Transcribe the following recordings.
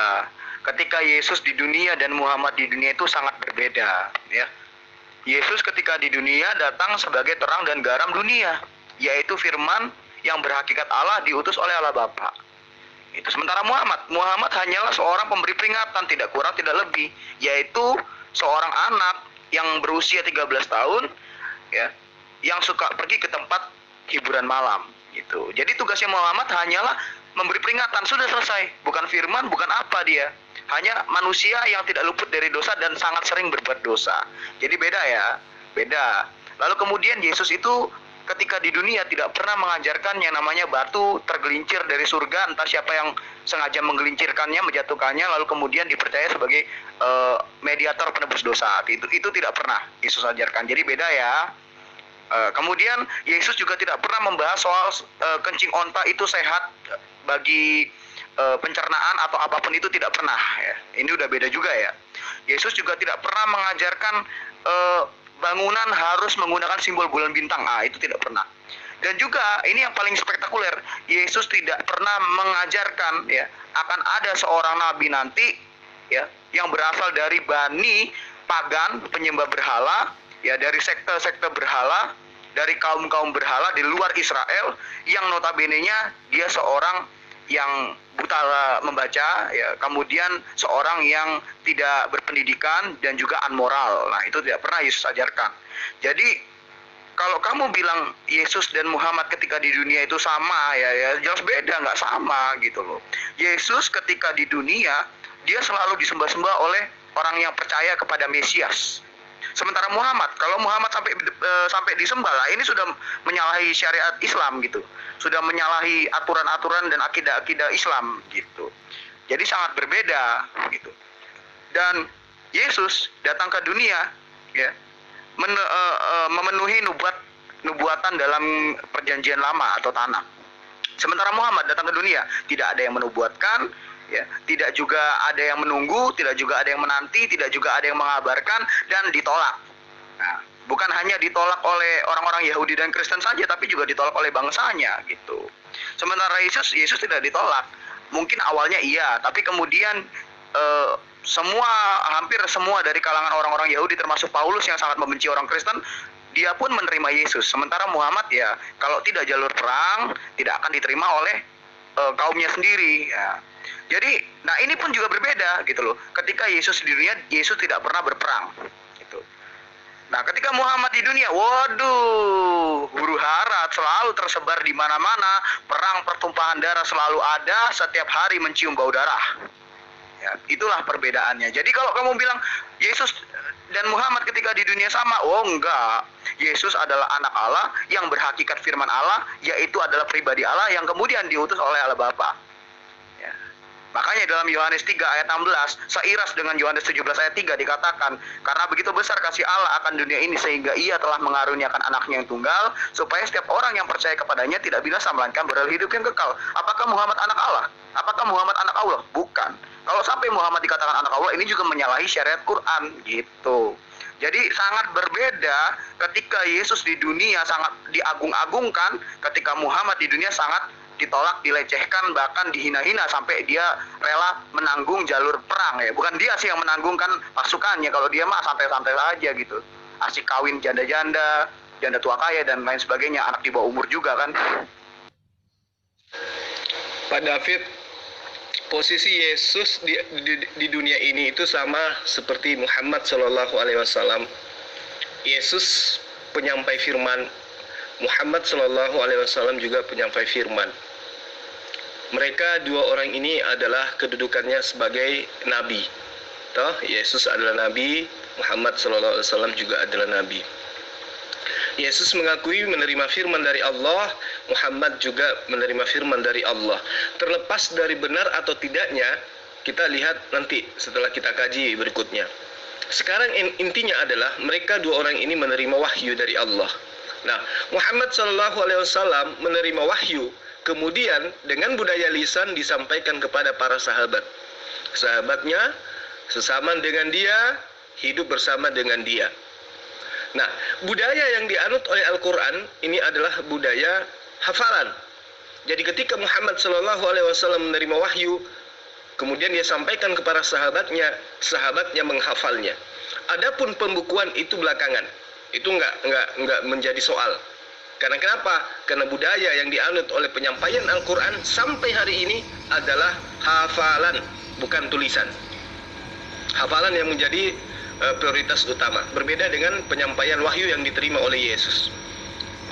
berbeda. Ketika Yesus di dunia dan Muhammad di dunia itu sangat berbeda, ya. Yesus ketika di dunia datang sebagai terang dan garam dunia, yaitu firman yang berhakikat Allah diutus oleh Allah Bapa. Itu sementara Muhammad hanyalah seorang pemberi peringatan, tidak kurang tidak lebih, yaitu seorang anak yang berusia 13 tahun, ya, yang suka pergi ke tempat hiburan malam, gitu. Jadi tugasnya Muhammad hanyalah memberi peringatan, sudah selesai. Bukan firman, bukan apa dia. Hanya manusia yang tidak luput dari dosa dan sangat sering berbuat dosa. Jadi beda ya, beda. Lalu kemudian Yesus itu ketika di dunia tidak pernah mengajarkan yang namanya batu tergelincir dari surga, entah siapa yang sengaja menggelincirkannya, menjatuhkannya, lalu kemudian dipercaya sebagai mediator penebus dosa. Itu tidak pernah Yesus ajarkan. Jadi beda ya. Kemudian Yesus juga tidak pernah membahas soal kencing onta itu sehat bagi pencernaan atau apapun, itu tidak pernah ya. Ini udah beda juga ya. Yesus juga tidak pernah mengajarkan bangunan harus menggunakan simbol bulan bintang. Itu tidak pernah. Dan juga ini yang paling spektakuler, Yesus tidak pernah mengajarkan ya akan ada seorang nabi nanti ya yang berasal dari bani pagan, penyembah berhala, ya, dari sekte-sekte berhala, dari kaum-kaum berhala di luar Israel, yang notabene-nya dia seorang yang buta membaca, ya, kemudian seorang yang tidak berpendidikan dan juga amoral. Nah, itu tidak pernah Yesus ajarkan. Jadi kalau kamu bilang Yesus dan Muhammad ketika di dunia itu sama, ya jelas beda, nggak sama gitu loh. Yesus ketika di dunia dia selalu disembah-sembah oleh orang yang percaya kepada Mesias. Sementara Muhammad, kalau Muhammad sampai disembah lah, ini sudah menyalahi syariat Islam gitu. Sudah menyalahi aturan-aturan dan akidah-akidah Islam gitu. Jadi sangat berbeda gitu. Dan Yesus datang ke dunia ya, memenuhi nubuatan dalam perjanjian lama atau tanah. Sementara Muhammad datang ke dunia, tidak ada yang menubuatkan, ya, tidak juga ada yang menunggu, tidak juga ada yang menanti, tidak juga ada yang mengabarkan, dan ditolak. Nah, bukan hanya ditolak oleh orang-orang Yahudi dan Kristen saja, tapi juga ditolak oleh bangsanya gitu. Sementara Yesus tidak ditolak. Mungkin awalnya iya, tapi kemudian hampir semua dari kalangan orang-orang Yahudi termasuk Paulus yang sangat membenci orang Kristen, dia pun menerima Yesus. Sementara Muhammad ya, kalau tidak jalur perang, tidak akan diterima oleh kaumnya sendiri ya. Jadi, nah ini pun juga berbeda gitu loh. Ketika Yesus di dunia, Yesus tidak pernah berperang gitu. Nah, ketika Muhammad di dunia, waduh, huru hara selalu tersebar di mana-mana, perang pertumpahan darah selalu ada, setiap hari mencium bau darah. Ya, itulah perbedaannya. Jadi kalau kamu bilang Yesus dan Muhammad ketika di dunia sama, oh enggak. Yesus adalah anak Allah yang berhakikat firman Allah, yaitu adalah pribadi Allah yang kemudian diutus oleh Allah Bapa. Ya. Makanya dalam Yohanes 3 ayat 16, seiras dengan Yohanes 17 ayat 3 dikatakan, karena begitu besar kasih Allah akan dunia ini sehingga ia telah mengaruniakan anaknya yang tunggal, supaya setiap orang yang percaya kepadanya tidak binasa melainkan beroleh hidup yang kekal. Apakah Muhammad anak Allah? Apakah Muhammad anak Allah? Bukan. Kalau sampai Muhammad dikatakan anak Allah, ini juga menyalahi syariat Quran gitu. Jadi sangat berbeda ketika Yesus di dunia sangat diagung-agungkan, ketika Muhammad di dunia sangat ditolak, dilecehkan, bahkan dihina-hina sampai dia rela menanggung jalur perang ya. Bukan dia sih yang menanggungkan pasukannya, kalau dia mah santai-santai aja gitu. Asik kawin janda-janda, janda tua kaya dan lain sebagainya, anak di bawah umur juga kan. Pak David, posisi Yesus di dunia ini itu sama seperti Muhammad SAW. Yesus penyampai firman, Muhammad SAW juga penyampai firman. Mereka dua orang ini adalah kedudukannya sebagai nabi. Toh, Yesus adalah nabi, Muhammad SAW juga adalah nabi. Yesus mengakui menerima firman dari Allah, Muhammad juga menerima firman dari Allah. Terlepas dari benar atau tidaknya, kita lihat nanti setelah kita kaji berikutnya. Sekarang intinya adalah mereka dua orang ini menerima wahyu dari Allah. Nah, Muhammad SAW menerima wahyu, kemudian dengan budaya lisan disampaikan kepada para sahabat. Sahabatnya sesama dengan dia, hidup bersama dengan dia. Nah, budaya yang dianut oleh Al-Quran ini adalah budaya hafalan. Jadi ketika Muhammad SAW menerima wahyu, Kemudian dia sampaikan kepada sahabatnya, sahabatnya menghafalnya. Adapun pembukuan itu belakangan, itu nggak menjadi soal. Karena kenapa? Karena budaya yang dianut oleh penyampaian Al-Quran sampai hari ini adalah hafalan, bukan tulisan. Hafalan yang menjadi prioritas utama. Berbeda dengan penyampaian wahyu yang diterima oleh Yesus.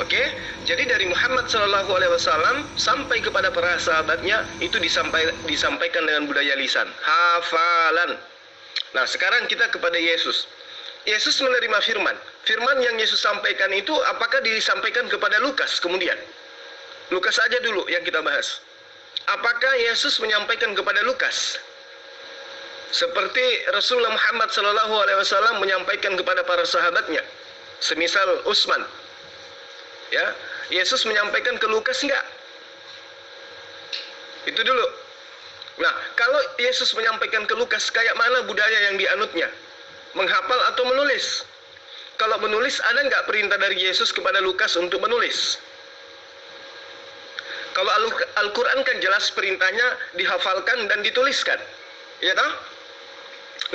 Oke, jadi dari Muhammad SAW sampai kepada para sahabatnya itu disampaikan dengan budaya lisan, hafalan. Nah, sekarang kita kepada Yesus. Yesus menerima firman. Firman yang Yesus sampaikan itu apakah disampaikan kepada Lukas kemudian? Lukas aja dulu yang kita bahas. Apakah Yesus menyampaikan kepada Lukas? Seperti Rasulullah Muhammad SAW menyampaikan kepada para sahabatnya. Semisal Utsman. Ya, Yesus menyampaikan ke Lukas enggak? Itu dulu. Nah, kalau Yesus menyampaikan ke Lukas, kayak mana budaya yang dianutnya? Menghafal atau menulis? Kalau menulis, ada enggak perintah dari Yesus kepada Lukas untuk menulis? Kalau Al-Quran kan jelas perintahnya dihafalkan dan dituliskan. Ya toh?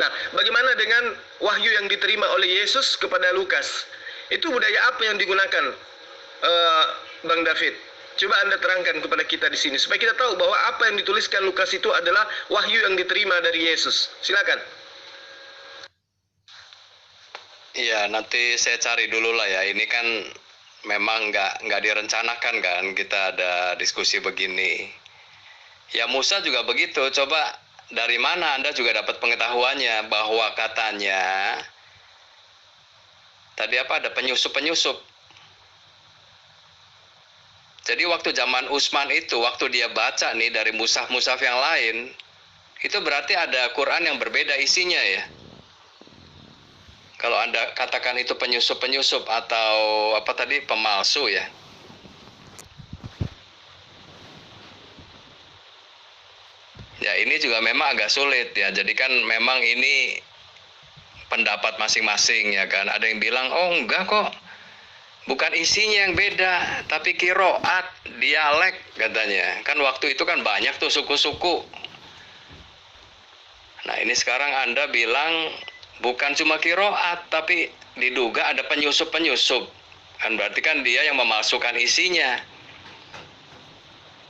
Nah, bagaimana dengan wahyu yang diterima oleh Yesus kepada Lukas? Itu budaya apa yang digunakan? Bang David, coba Anda terangkan kepada kita di sini supaya kita tahu bahwa apa yang dituliskan Lukas itu adalah wahyu yang diterima dari Yesus. Silakan. Iya, nanti saya cari dulu lah ya. Ini kan memang nggak direncanakan kan kita ada diskusi begini. Ya Musa juga begitu. Coba dari mana Anda juga dapat pengetahuannya bahwa katanya tadi apa ada penyusup-penyusup. Jadi waktu zaman Utsman itu, waktu dia baca nih dari mushaf-mushaf yang lain, itu berarti ada Quran yang berbeda isinya ya. Kalau Anda katakan itu penyusup-penyusup atau apa tadi, pemalsu ya. Ya ini juga memang agak sulit ya, jadi kan memang ini pendapat masing-masing ya kan. Ada yang bilang, oh enggak kok. Bukan isinya yang beda, tapi kiroat, dialek katanya. Kan waktu itu kan banyak tuh suku-suku. Nah ini sekarang Anda bilang bukan cuma kiroat, tapi diduga ada penyusup-penyusup. Kan berarti kan dia yang memasukkan isinya.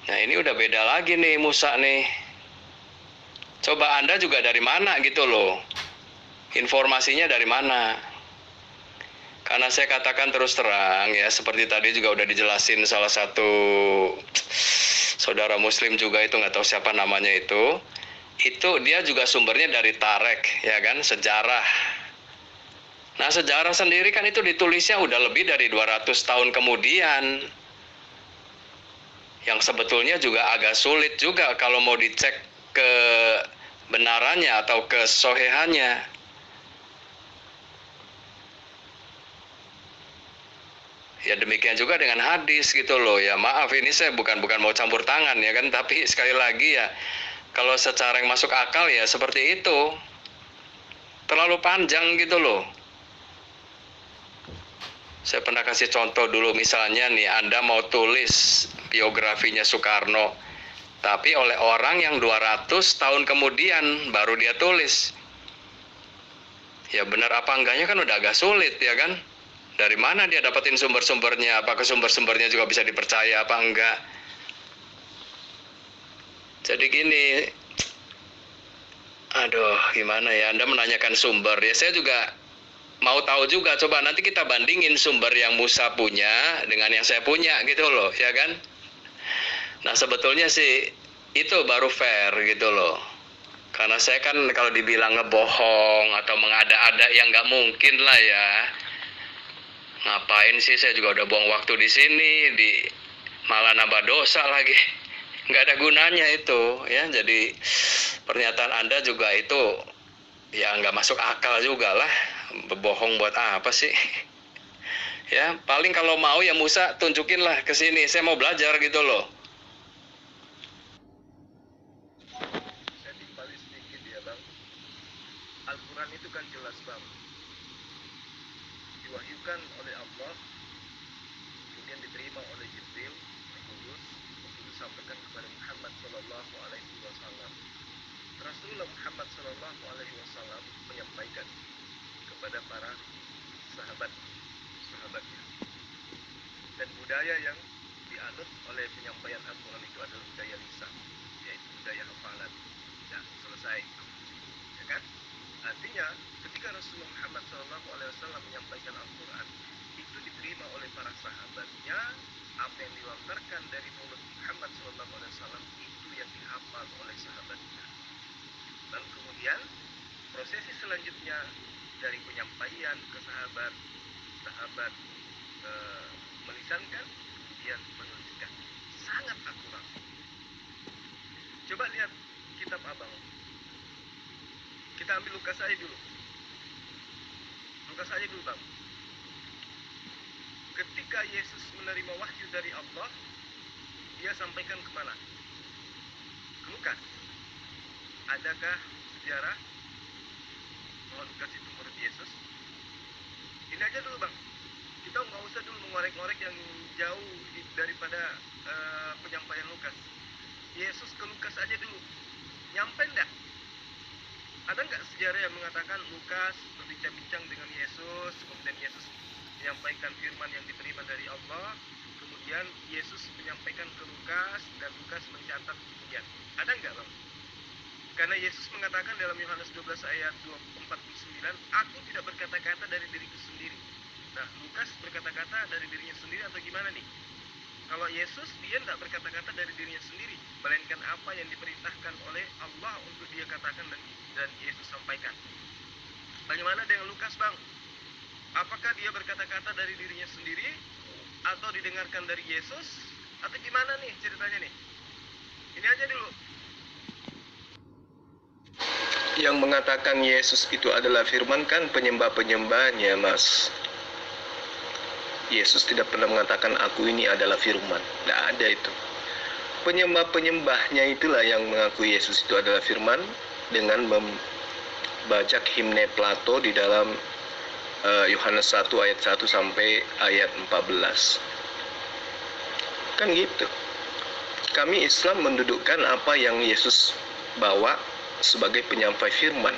Nah ini udah beda lagi nih Musa nih. Coba Anda juga dari mana gitu loh. Informasinya dari mana? Karena saya katakan terus terang ya, seperti tadi juga udah dijelasin salah satu saudara muslim juga itu, nggak tahu siapa namanya itu dia juga sumbernya dari Tarek ya kan, sejarah. Nah sejarah sendiri kan itu ditulisnya udah lebih dari 200 tahun kemudian, yang sebetulnya juga agak sulit juga kalau mau dicek kebenarannya atau kesohihannya. Ya demikian juga dengan hadis gitu loh. Ya maaf ini saya bukan mau campur tangan ya kan, tapi sekali lagi ya kalau secara yang masuk akal ya seperti itu. Terlalu panjang gitu loh. Saya pernah kasih contoh dulu, misalnya nih Anda mau tulis biografinya Soekarno, tapi oleh orang yang 200 tahun kemudian baru dia tulis. Ya benar apa enggaknya kan udah agak sulit ya kan. Dari mana dia dapetin sumber-sumbernya? Apakah sumber-sumbernya juga bisa dipercaya apa enggak? Jadi gini, aduh gimana ya, Anda menanyakan sumber. Ya saya juga mau tahu juga, coba nanti kita bandingin sumber yang Musa punya dengan yang saya punya gitu loh, ya kan? Nah sebetulnya sih itu baru fair gitu loh. Karena saya kan kalau dibilang ngebohong atau mengada-ada ya nggak mungkin lah ya. Ngapain sih, saya juga udah buang waktu di sini, malah nambah dosa lagi. Nggak ada gunanya itu ya. Jadi pernyataan Anda juga itu ya nggak masuk akal juga lah. Berbohong buat apa sih? Ya paling kalau mau ya Musa tunjukin lah ke sini, saya mau belajar gitu loh. Saya timpali sedikit ya Bang. Al-Quran itu kan jelas Bang, diwahyukan oleh Allah, kemudian diterima oleh Jibril, Kudus, untuk disampaikan kepada Muhammad Shallallahu Alaihi Wasallam. budaya yang dianut oleh penyampaian Al-Quran itu adalah budaya lisan, yaitu budaya hafalan. Ya, selesai, ya kan? Artinya ketika Rasulullah Muhammad SAW menyampaikan Al-Quran, itu diterima oleh para sahabatnya. Apa yang dilontarkan dari mulut Muhammad SAW itu yang dihafal oleh sahabatnya. Lalu kemudian prosesi selanjutnya dari penyampaian ke sahabat melisankan, kemudian menuliskan, sangat akurat. Coba lihat kitab Abang. Kita ambil Lukas aja dulu. Lukas aja dulu, Bang. Ketika Yesus menerima wahyu dari Allah, dia sampaikan kemana? Ke Lukas. Adakah sejarah bahwa Lukas itu murid Yesus? Ini aja dulu, Bang. Kita nggak usah dulu mengorek-ngorek yang jauh daripada penyampaian Lukas. Yesus ke Lukas aja dulu. Nyampe enggak? Ada nggak sejarah yang mengatakan Lukas berbincang-bincang dengan Yesus, kemudian Yesus menyampaikan firman yang diterima dari Allah, kemudian Yesus menyampaikan ke Lukas dan Lukas mencatat kemudian. Ada nggak, Bang? Karena Yesus mengatakan dalam Yohanes 12 ayat 49, aku tidak berkata-kata dari diriku sendiri. Nah, Lukas berkata-kata dari dirinya sendiri atau gimana nih? Kalau Yesus, dia tidak berkata-kata dari dirinya sendiri, melainkan apa yang diperintahkan oleh Allah untuk dia katakan dan Yesus sampaikan. Bagaimana dengan Lukas, Bang? Apakah dia berkata-kata dari dirinya sendiri, atau didengarkan dari Yesus, atau gimana nih ceritanya nih? Ini aja dulu. Yang mengatakan Yesus itu adalah firman kan penyembah-penyembahnya, Mas. Yesus tidak pernah mengatakan aku ini adalah firman. Tidak ada itu. Penyembah-penyembahnya itulah yang mengakui Yesus itu adalah firman dengan membajak himne Plato di dalam Yohanes 1 ayat 1 sampai ayat 14. Kan gitu. Kami Islam mendudukkan apa yang Yesus bawa sebagai penyampai firman.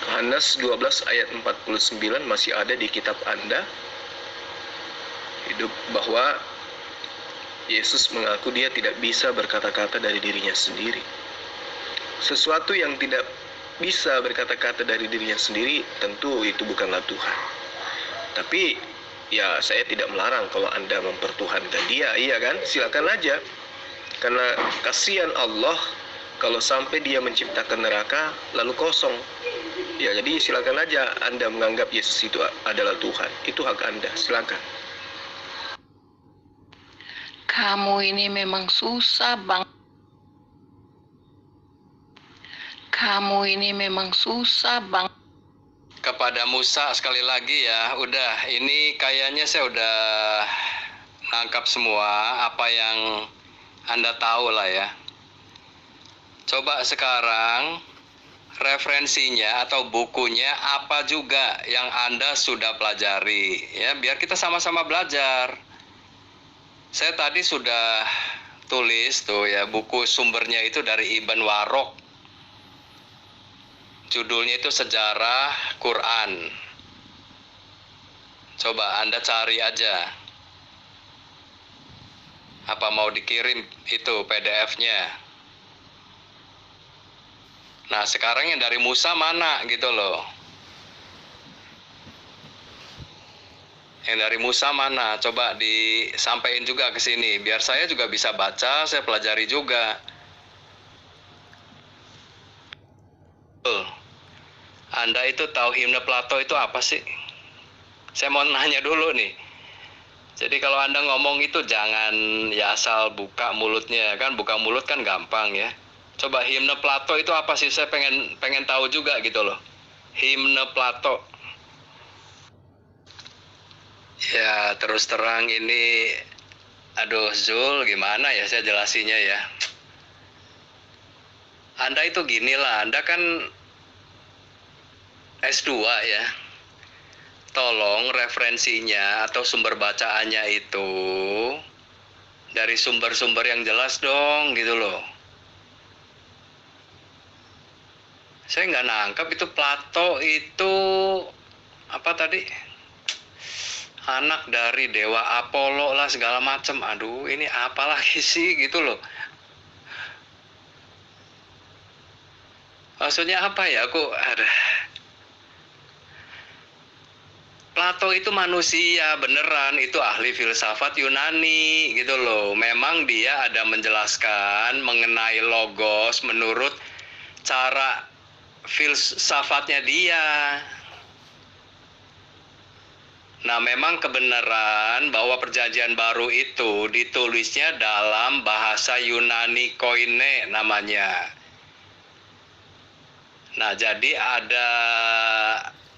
Yohanes 12 ayat 49 masih ada di kitab Anda. Hidup bahwa Yesus mengaku dia tidak bisa berkata-kata dari dirinya sendiri. Sesuatu yang tidak bisa berkata-kata dari dirinya sendiri, tentu itu bukanlah Tuhan. Tapi ya saya tidak melarang kalau Anda mempertuhankan dia, iya kan? Silakan aja. Karena kasihan Allah kalau sampai dia menciptakan neraka lalu kosong. Ya, jadi silakan aja Anda menganggap Yesus itu adalah Tuhan. Itu hak Anda, silakan. Kamu ini memang susah, Bang. Kamu ini memang susah, Bang. Kepada Musa sekali lagi ya, udah ini kayaknya saya udah nangkap semua apa yang Anda tahu lah ya. Coba sekarang referensinya atau bukunya apa juga yang Anda sudah pelajari ya, biar kita sama-sama belajar. Saya tadi sudah tulis tuh ya, buku sumbernya itu dari Ibn Warok. Judulnya itu Sejarah Quran. Coba Anda cari aja. Apa mau dikirim itu PDF-nya? Nah, sekarang yang dari Musa mana gitu loh. Yang dari Musa mana? Coba disampaikan juga ke sini. Biar saya juga bisa baca, saya pelajari juga. Anda itu tahu himne Plato itu apa sih? Saya mau nanya dulu nih. Jadi kalau Anda ngomong itu jangan ya asal buka mulutnya. Kan buka mulut kan gampang ya. Coba himne Plato itu apa sih? Saya pengen tahu juga gitu loh. Himne Plato. Ya terus terang ini, aduh Zul, gimana ya saya jelasinya ya. Anda itu gini lah, Anda kan S2 ya. Tolong referensinya atau sumber bacaannya itu dari sumber-sumber yang jelas dong gitu loh. Saya nggak nangkap itu Plato itu apa tadi? anak dari dewa Apollo lah segala macem. Aduh, ini apa lagi sih gitu loh. Maksudnya apa ya? Plato itu manusia beneran, itu ahli filsafat Yunani gitu loh. Memang dia ada menjelaskan mengenai logos menurut cara filsafatnya dia. Nah, memang kebenaran bahwa perjanjian baru itu ditulisnya dalam bahasa Yunani Koine namanya. Nah, jadi ada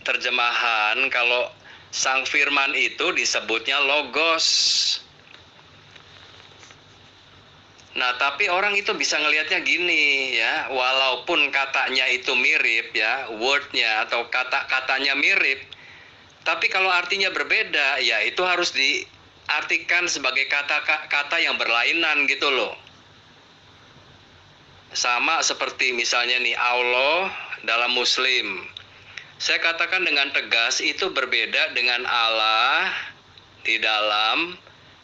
terjemahan kalau Sang Firman itu disebutnya Logos. Nah, tapi orang itu bisa ngelihatnya gini ya, walaupun katanya itu mirip ya, wordnya atau kata-katanya mirip, tapi kalau artinya berbeda, ya itu harus diartikan sebagai kata-kata yang berlainan gitu loh. Sama seperti misalnya nih, Allah dalam Muslim. Saya katakan dengan tegas itu berbeda dengan Allah di dalam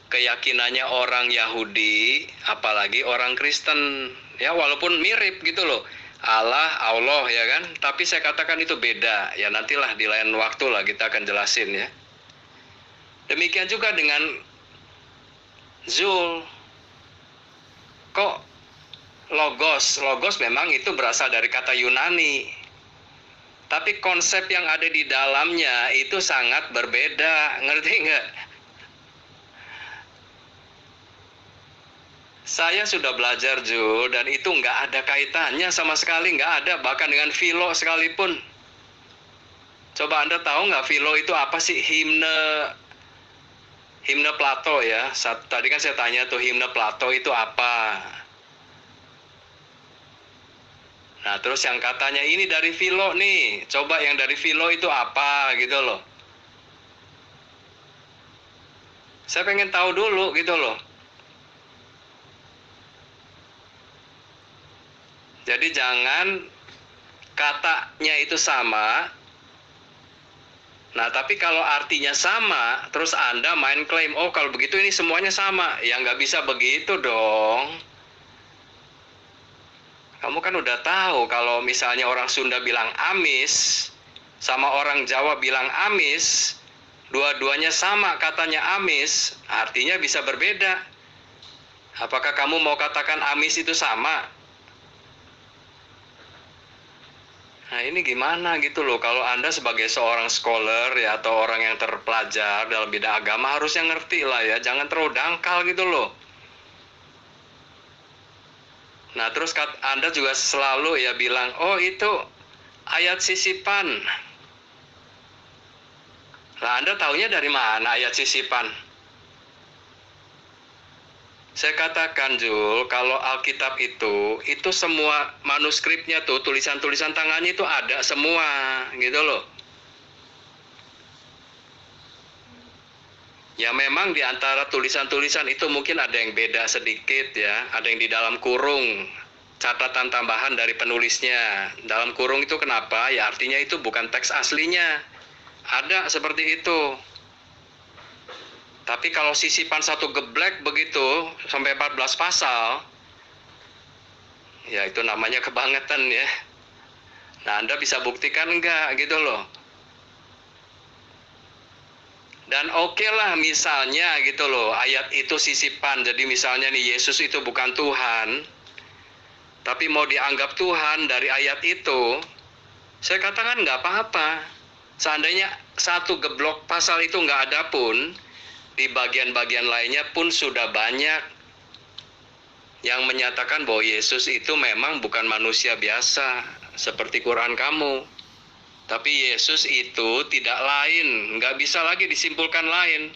keyakinannya orang Yahudi, apalagi orang Kristen. Ya, walaupun mirip gitu loh. Allah ya kan, tapi saya katakan itu beda. Ya nantilah di lain waktu lah kita akan jelasin ya. Demikian juga dengan Zul. Kok logos memang itu berasal dari kata Yunani. Tapi konsep yang ada di dalamnya itu sangat berbeda, ngerti nggak? Saya sudah belajar Jul, dan itu nggak ada kaitannya sama sekali, nggak ada, bahkan dengan Philo sekalipun. Coba Anda tahu nggak Philo itu apa sih? Himne Plato ya. Tadi kan saya tanya tuh himne Plato itu apa? Nah, terus yang katanya ini dari Philo nih, coba yang dari Philo itu apa gitu loh. Saya pengen tahu dulu gitu loh. Jadi jangan katanya itu sama. Nah, tapi kalau artinya sama, terus Anda main klaim, oh kalau begitu ini semuanya sama. Ya nggak bisa begitu dong. Kamu kan udah tahu kalau misalnya orang Sunda bilang amis, sama orang Jawa bilang amis, dua-duanya sama katanya amis, artinya bisa berbeda. Apakah kamu mau katakan amis itu sama? Nah ini gimana gitu loh, kalau Anda sebagai seorang scholar ya atau orang yang terpelajar dalam bidang agama harusnya ngerti lah ya, jangan terlalu dangkal gitu loh. Nah terus Anda juga selalu ya bilang, oh itu ayat sisipan. Lah Anda taunya dari mana ayat sisipan? Saya katakan Jul, kalau Alkitab itu semua manuskripnya tuh, tulisan-tulisan tangannya itu ada semua, gitu loh. Ya memang di antara tulisan-tulisan itu mungkin ada yang beda sedikit ya, ada yang di dalam kurung, catatan tambahan dari penulisnya. Dalam kurung itu kenapa? Ya artinya itu bukan teks aslinya. Ada seperti itu. Tapi kalau sisipan satu geblek begitu, sampai 14 pasal, ya itu namanya kebangetan ya. Nah Anda bisa buktikan enggak gitu loh. Dan oke lah misalnya gitu loh, ayat itu sisipan, jadi misalnya nih Yesus itu bukan Tuhan, tapi mau dianggap Tuhan dari ayat itu, saya katakan nggak apa-apa. Seandainya satu geblok pasal itu nggak ada pun, di bagian-bagian lainnya pun sudah banyak yang menyatakan bahwa Yesus itu memang bukan manusia biasa, seperti Quran kamu. Tapi Yesus itu tidak lain, nggak bisa lagi disimpulkan lain.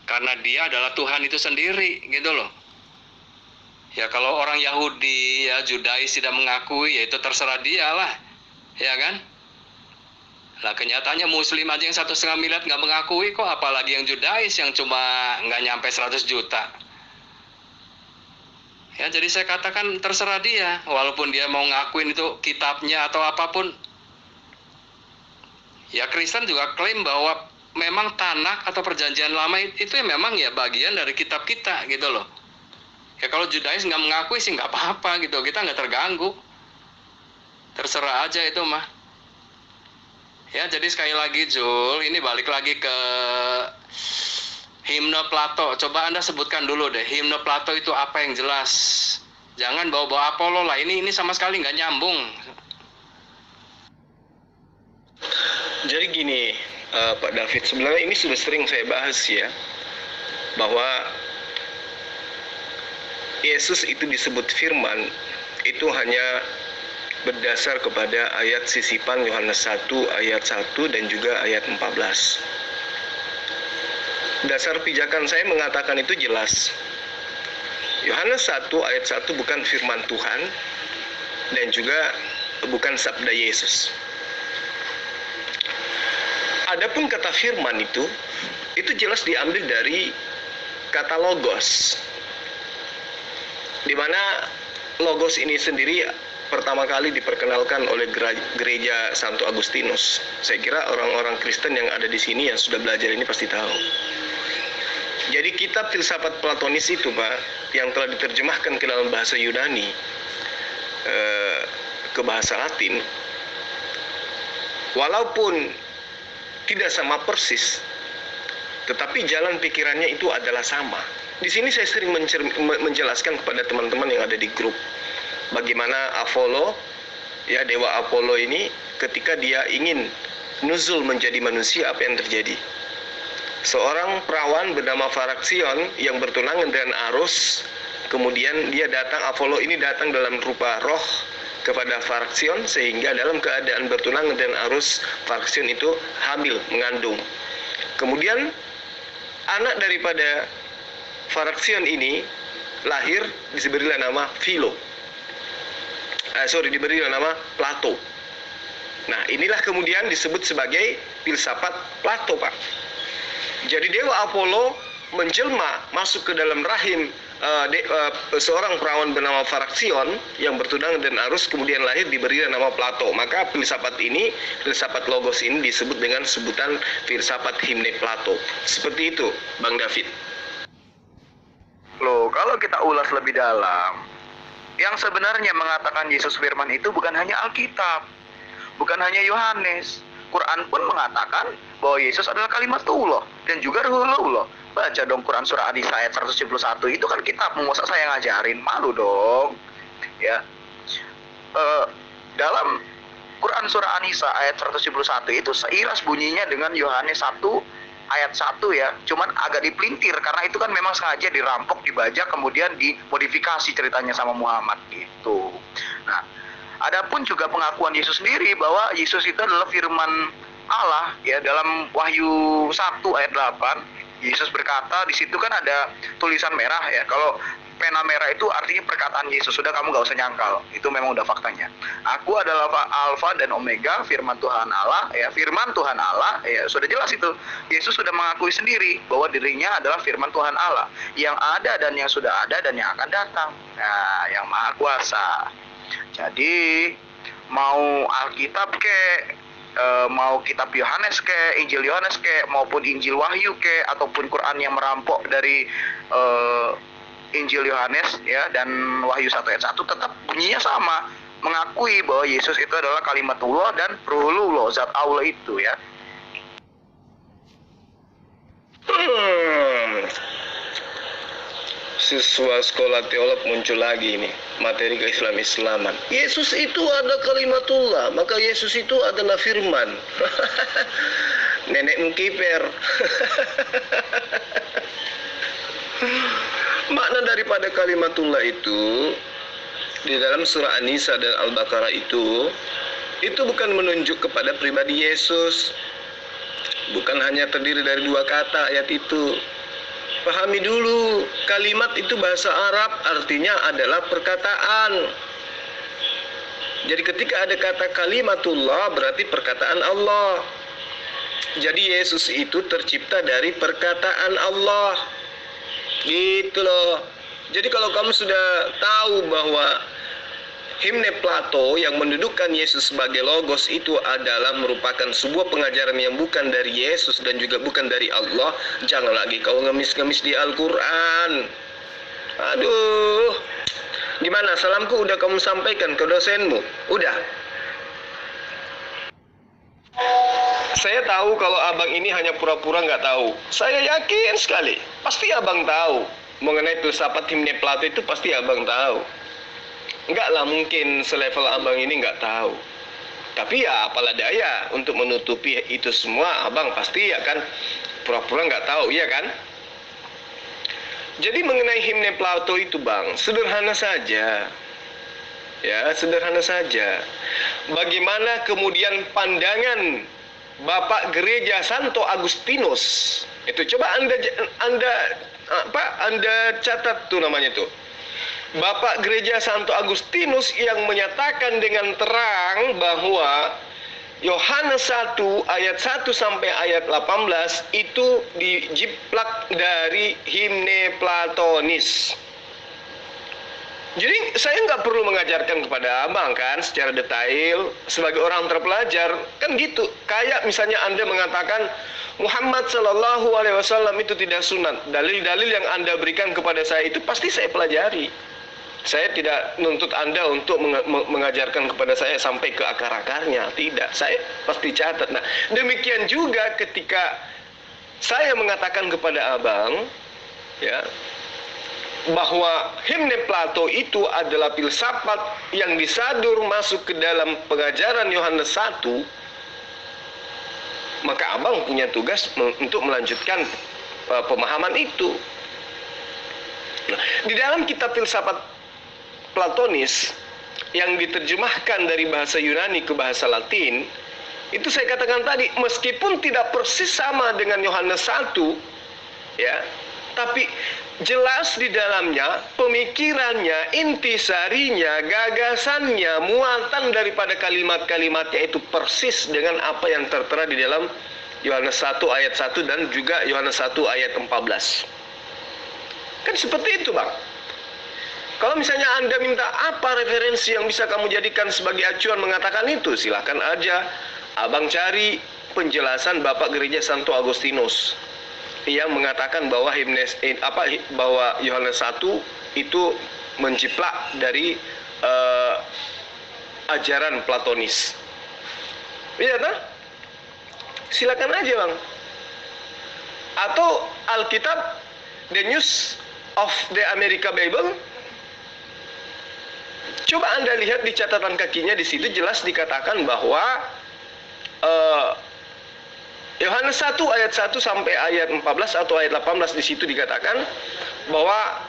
Karena dia adalah Tuhan itu sendiri, gitu loh. Ya kalau orang Yahudi, ya Judais tidak mengakui, ya itu terserah dia lah. Ya kan? Lah kenyataannya Muslim aja yang 1,5 miliar nggak mengakui kok, apalagi yang Judais yang cuma nggak nyampe 100 juta. Ya jadi saya katakan terserah dia, walaupun dia mau ngakuin itu kitabnya atau apapun. Ya Kristen juga klaim bahwa memang Tanakh atau perjanjian lama itu ya memang ya bagian dari kitab kita gitu loh. Ya kalau Judais nggak mengakui sih nggak apa-apa gitu, kita nggak terganggu. Terserah aja itu mah. Ya jadi sekali lagi Jul, ini balik lagi ke himne Plato. Coba Anda sebutkan dulu deh, himne Plato itu apa yang jelas. Jangan bawa-bawa Apollo lah, ini sama sekali nggak nyambung. Jadi gini, Pak David, sebenarnya ini sudah sering saya bahas ya, bahwa Yesus itu disebut firman, itu hanya berdasar kepada ayat sisipan Yohanes 1 ayat 1 dan juga ayat 14. Dasar pijakan saya mengatakan itu jelas. Yohanes 1 ayat 1 bukan firman Tuhan dan juga bukan sabda Yesus. Adapun kata firman itu jelas diambil dari kata logos, di mana logos ini sendiri pertama kali diperkenalkan oleh gereja Santo Agustinus. Saya kira orang-orang Kristen yang ada di sini yang sudah belajar ini pasti tahu. Jadi kitab filsafat Platonis itu, Pak, yang telah diterjemahkan ke dalam bahasa Yunani ke bahasa Latin, walaupun tidak sama persis, tetapi jalan pikirannya itu adalah sama. Di sini saya sering menjelaskan kepada teman-teman yang ada di grup, bagaimana Apollo, ya dewa Apollo ini, ketika dia ingin nuzul menjadi manusia, apa yang terjadi? Seorang perawan bernama Faraksion yang bertunangan dengan Aros, kemudian dia datang, Apollo ini datang dalam rupa roh kepada Faraksion, sehingga dalam keadaan bertunangan dengan Aros, Faraksion itu hamil, mengandung. Kemudian anak daripada Faraksion ini lahir, diberilah nama diberilah nama Plato. Nah, inilah kemudian disebut sebagai filsafat Plato, Pak. Jadi dewa Apollo menjelma masuk ke dalam rahim seorang perawan bernama Faraksion yang bertunangan dengan Aros, kemudian lahir, diberilah nama Plato. Maka filsafat logos ini disebut dengan sebutan filsafat himne Plato. Seperti itu, Bang David. Loh, kalau kita ulas lebih dalam, yang sebenarnya mengatakan Yesus firman itu bukan hanya Alkitab, bukan hanya Yohanes. Quran pun mengatakan bahwa Yesus adalah kalimatullah dan juga ruhullah. Baca dong Quran surah An-Nisa ayat 171, itu kan kitab, masa saya ngajarin, malu dong. Ya. Dalam Quran surah An-Nisa ayat 171 itu seiras bunyinya dengan Yohanes 1 ayat 1 ya, cuman agak dipelintir karena itu kan memang sengaja dirampok, dibajak, kemudian dimodifikasi ceritanya sama Muhammad gitu. Nah, adapun juga pengakuan Yesus sendiri bahwa Yesus itu adalah firman Allah ya, dalam Wahyu 1 ayat 8 Yesus berkata, di situ kan ada tulisan merah ya, kalau pena merah itu artinya perkataan Yesus. Sudah, kamu gak usah nyangkal, itu memang udah faktanya. Aku adalah Alfa dan Omega, firman Tuhan Allah ya, firman Tuhan Allah ya, sudah jelas itu. Yesus sudah mengakui sendiri bahwa dirinya adalah firman Tuhan Allah yang ada dan yang sudah ada dan yang akan datang. Nah, yang maha kuasa. Jadi mau Alkitab mau kitab Yohanes Injil Yohanes maupun Injil Wahyu ataupun Quran yang merampok dari Injil Yohanes ya dan Wahyu 1 ayat 1, tetap bunyinya sama, mengakui bahwa Yesus itu adalah kalimatullah dan ruhullah, zat Allah itu ya. Siswa sekolah teolog muncul lagi ini, materi Islam-Islaman. Yesus itu ada kalimatullah, maka Yesus itu adalah firman. Nenek mengkiper. Makna daripada kalimatullah itu di dalam surah An-Nisa dan Al-Baqarah itu bukan menunjuk kepada pribadi Yesus. Bukan hanya terdiri dari dua kata ayat itu. Pahami dulu, kalimat itu bahasa Arab artinya adalah perkataan. Jadi ketika ada kata kalimatullah berarti perkataan Allah. Jadi Yesus itu tercipta dari perkataan Allah. Gitu loh. Jadi kalau kamu sudah tahu bahwa himne Plato yang mendudukkan Yesus sebagai logos itu adalah merupakan sebuah pengajaran yang bukan dari Yesus dan juga bukan dari Allah, jangan lagi kau ngemis-ngemis di Al-Quran. Aduh, gimana? Salamku udah kamu sampaikan ke dosenmu? Udah? Saya tahu kalau abang ini hanya pura-pura nggak tahu. Saya yakin sekali, pasti abang tahu. Mengenai filsafat himne Plato itu pasti abang tahu. Nggak lah mungkin selevel abang ini nggak tahu. Tapi ya apalah daya, untuk menutupi itu semua abang pasti akan pura-pura nggak tahu, iya kan? Jadi mengenai himne Plato itu bang, sederhana saja. Ya, sederhana saja. Bagaimana kemudian pandangan Bapak Gereja Santo Agustinus itu, coba Anda catat tuh namanya tuh. Bapak Gereja Santo Agustinus yang menyatakan dengan terang bahwa Yohanes 1 ayat 1 sampai ayat 18 itu dijiplak dari himne Platonis. Jadi saya nggak perlu mengajarkan kepada abang kan secara detail, sebagai orang terpelajar kan gitu. Kayak misalnya Anda mengatakan Muhammad Shallallahu Alaihi Wasallam itu tidak sunat. Dalil-dalil yang Anda berikan kepada saya itu pasti saya pelajari. Saya tidak nuntut Anda untuk mengajarkan kepada saya sampai ke akar-akarnya. Tidak, saya pasti catat. Nah, demikian juga ketika saya mengatakan kepada abang, ya, bahwa himne Plato itu adalah filsafat yang disadur masuk ke dalam pengajaran Yohanes 1, maka abang punya tugas untuk melanjutkan pemahaman itu. Nah, di dalam kitab filsafat Platonis yang diterjemahkan dari bahasa Yunani ke bahasa Latin, itu saya katakan tadi, meskipun tidak persis sama dengan Yohanes 1, ya, tapi jelas di dalamnya pemikirannya, intisarinya, gagasannya, muatan daripada kalimat-kalimatnya itu persis dengan apa yang tertera di dalam Yohanes 1 ayat 1 dan juga Yohanes 1 ayat 14. Kan seperti itu bang. Kalau misalnya Anda minta apa referensi yang bisa kamu jadikan sebagai acuan mengatakan itu, silahkan aja. Abang cari penjelasan Bapak Gereja Santo Agustinus yang mengatakan bahwa bahwa Yohanes 1 itu menciplak dari ajaran Platonis. Iya kan? Silakan aja bang. Atau Alkitab The News of the America Bible, coba Anda lihat di catatan kakinya, di situ jelas dikatakan bahwa Yohanes 1 ayat 1 sampai ayat 14 atau ayat 18 di situ dikatakan bahwa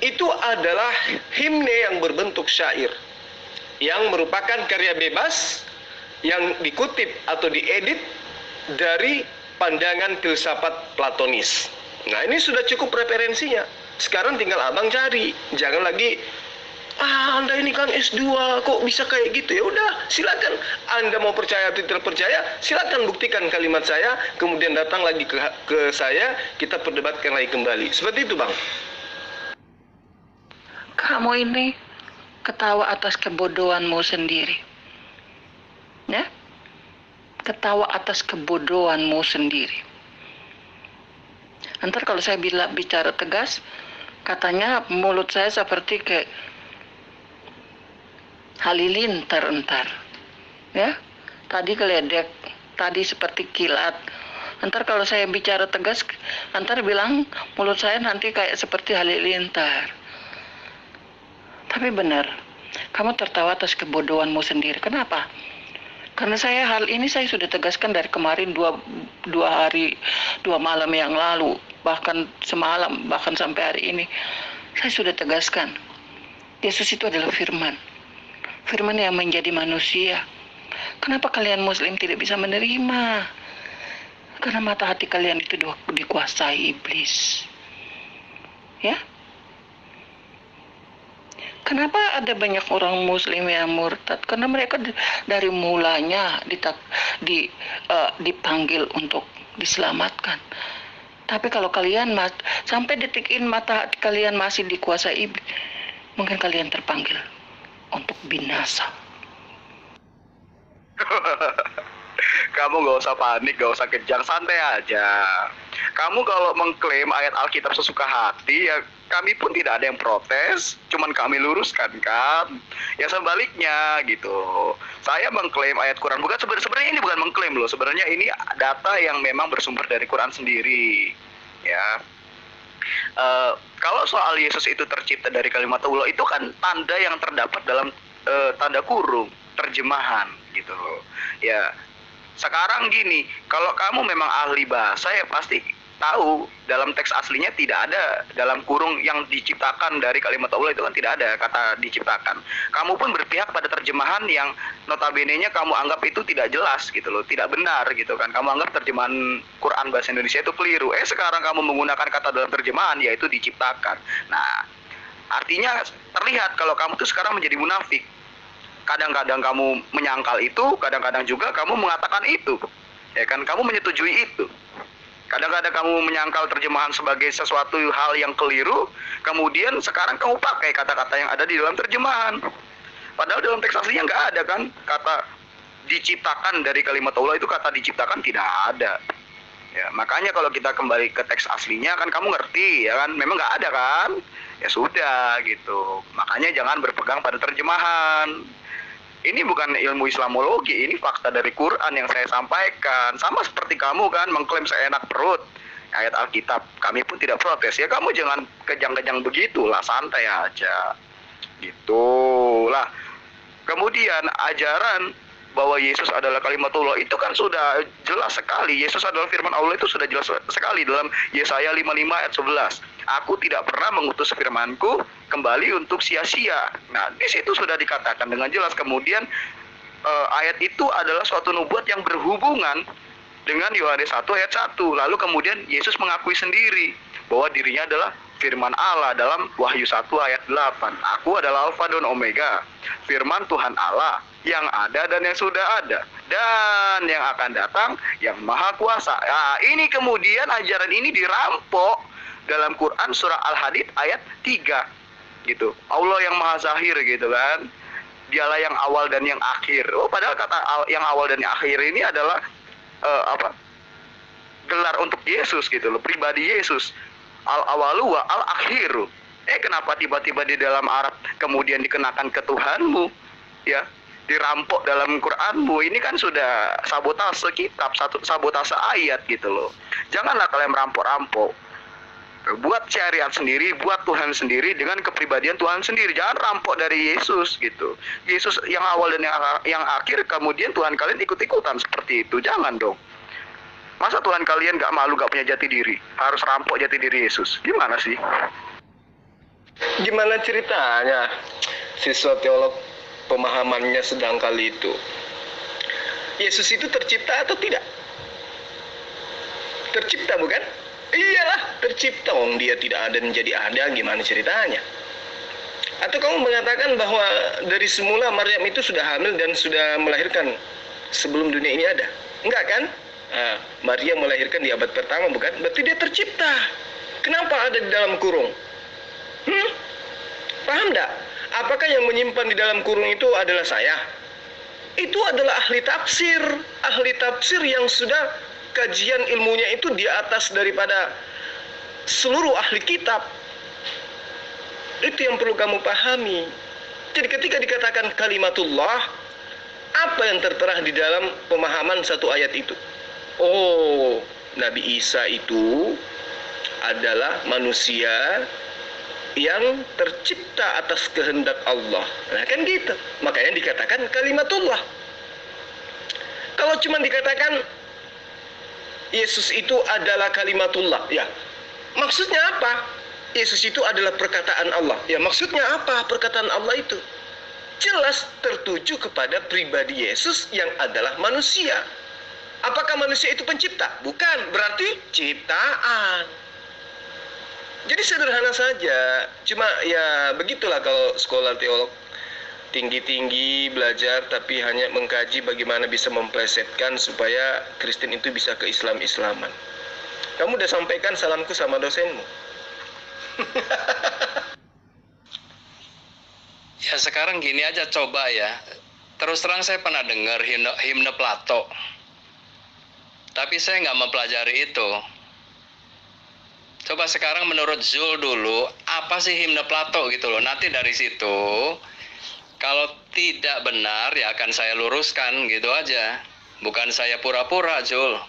itu adalah himne yang berbentuk syair yang merupakan karya bebas yang dikutip atau diedit dari pandangan filsafat Platonis. Nah, ini sudah cukup referensinya. Sekarang tinggal abang cari. Jangan lagi Anda ini kan S2, kok bisa kayak gitu? Ya udah, silakan. Anda mau percaya atau tidak percaya, silakan buktikan kalimat saya, kemudian datang lagi ke saya, kita perdebatkan lagi kembali. Seperti itu, Bang. Kamu ini ketawa atas kebodohanmu sendiri. Ya? Ketawa atas kebodohanmu sendiri. Ntar kalau saya bicara tegas, katanya mulut saya seperti kayak halilintar entar, ya. Tadi geledek, tadi seperti kilat. Ntar kalau saya bicara tegas, ntar bilang mulut saya nanti kayak seperti halilintar. Tapi benar, kamu tertawa atas kebodohanmu sendiri. Kenapa? Karena hal ini saya sudah tegaskan dari kemarin dua malam yang lalu, bahkan semalam, bahkan sampai hari ini. Saya sudah tegaskan, Yesus itu adalah firman. Firman yang menjadi manusia. Kenapa kalian Muslim tidak bisa menerima? Karena mata hati kalian itu dikuasai iblis. Ya? Kenapa ada banyak orang Muslim yang murtad? Karena mereka dari mulanya dipanggil untuk diselamatkan. Tapi kalau kalian sampai detik ini mata hati kalian masih dikuasai iblis, mungkin kalian terpanggil untuk binasa. Kamu gak usah panik, gak usah kejang, santai aja. Kamu kalau mengklaim ayat Alkitab sesuka hati, ya kami pun tidak ada yang protes, cuman kami luruskan kan. Ya sebaliknya gitu. Saya mengklaim ayat Quran, bukan sebenarnya ini bukan mengklaim loh, sebenarnya ini data yang memang bersumber dari Quran sendiri. Ya. Kalau soal Yesus itu tercipta dari kalimatullah, itu kan tanda yang terdapat dalam tanda kurung terjemahan gitu loh. Ya, sekarang gini, kalau kamu memang ahli bahasa ya pasti tahu dalam teks aslinya tidak ada dalam kurung yang diciptakan dari kalimat Allah, itu kan tidak ada kata diciptakan. Kamu pun berpihak pada terjemahan yang notabene-nya kamu anggap itu tidak jelas gitu loh, tidak benar gitu kan. Kamu anggap terjemahan Quran bahasa Indonesia itu keliru. Sekarang kamu menggunakan kata dalam terjemahan yaitu diciptakan. Nah, artinya terlihat kalau kamu tuh sekarang menjadi munafik. Kadang-kadang kamu menyangkal itu, kadang-kadang juga kamu mengatakan itu. Ya kan, kamu menyetujui itu. Kadang-kadang kamu menyangkal terjemahan sebagai sesuatu hal yang keliru, kemudian sekarang kamu pakai kata-kata yang ada di dalam terjemahan. Padahal dalam teks aslinya nggak ada kan kata diciptakan dari kalimat Allah, itu kata diciptakan tidak ada. Ya, makanya kalau kita kembali ke teks aslinya kan kamu ngerti ya kan, memang nggak ada kan? Ya sudah gitu. Makanya jangan berpegang pada terjemahan. Ini bukan ilmu Islamologi, ini fakta dari Quran yang saya sampaikan. Sama seperti kamu kan mengklaim seenak perut ayat Alkitab, kami pun tidak protes. Ya kamu jangan kejang-kejang begitulah, santai aja. Gitulah. Kemudian ajaran bahwa Yesus adalah kalimatullah itu kan sudah jelas sekali. Yesus adalah firman Allah itu sudah jelas sekali dalam Yesaya 55 ayat 11. Aku tidak pernah mengutus firmanku kembali untuk sia-sia. Nah, di situ sudah dikatakan dengan jelas. Kemudian ayat itu adalah suatu nubuat yang berhubungan dengan Yohanes 1 ayat 1. Lalu kemudian Yesus mengakui sendiri bahwa dirinya adalah firman Allah dalam Wahyu 1 ayat 8. Aku adalah Alfa dan Omega, firman Tuhan Allah yang ada dan yang sudah ada dan yang akan datang, yang maha kuasa. Nah, ini kemudian ajaran ini dirampok dalam Quran surah Al-Hadid ayat 3 gitu. Allah yang maha zahir gitu kan. Dialah yang awal dan yang akhir. Oh, padahal kata yang awal dan yang akhir ini adalah gelar untuk Yesus gitu loh, pribadi Yesus. Al-awalu wa al-akhiru. Kenapa tiba-tiba di dalam Arab kemudian dikenakan ke Tuhanmu? Ya, dirampok dalam Quranmu. Ini kan sudah sabotase kitab, sabotase ayat gitu loh. Janganlah kalian merampok-rampok. Buat syariat sendiri, buat Tuhan sendiri dengan kepribadian Tuhan sendiri. Jangan rampok dari Yesus gitu. Yesus yang awal dan yang akhir, kemudian Tuhan kalian ikut-ikutan seperti itu. Jangan dong. Masa Tuhan kalian gak malu, gak punya jati diri, harus rampok jati diri Yesus? Gimana sih? Gimana ceritanya siswa teolog pemahamannya sedang kali itu? Yesus itu tercipta atau tidak? Tercipta bukan? Iyalah, tercipta. Dia tidak ada menjadi ada, gimana ceritanya? Atau kamu mengatakan bahwa dari semula Maryam itu sudah hamil dan sudah melahirkan sebelum dunia ini ada? Enggak kan? Maryam melahirkan di abad pertama bukan? Berarti dia tercipta. Kenapa ada di dalam kurung? Paham enggak? Apakah yang menyimpan di dalam kurung itu adalah saya? Itu adalah ahli tafsir. Ahli tafsir yang sudah kajian ilmunya itu di atas daripada seluruh ahli kitab. Itu yang perlu kamu pahami. Jadi ketika dikatakan kalimatullah, apa yang tertera di dalam pemahaman satu ayat itu? Oh, Nabi Isa itu adalah manusia yang tercipta atas kehendak Allah. Nah kan gitu. Makanya dikatakan kalimatullah. Kalau cuma dikatakan Yesus itu adalah kalimatullah, ya maksudnya apa? Yesus itu adalah perkataan Allah. Ya maksudnya apa perkataan Allah itu? Jelas tertuju kepada pribadi Yesus yang adalah manusia. Apakah manusia itu pencipta? Bukan, berarti ciptaan. Jadi sederhana saja. Cuma ya begitulah kalau sekolah teolog tinggi-tinggi belajar tapi hanya mengkaji bagaimana bisa memplesetkan supaya Kristen itu bisa ke Islam-Islaman. Kamu udah sampaikan salamku sama dosenmu? Ya sekarang gini aja, coba ya. Terus terang saya pernah dengar himne Plato. Tapi saya nggak mempelajari itu. Coba sekarang menurut Zul dulu, apa sih himne Plato gitu loh. Nanti dari situ, kalau tidak benar ya akan saya luruskan gitu aja. Bukan saya pura-pura, Zul.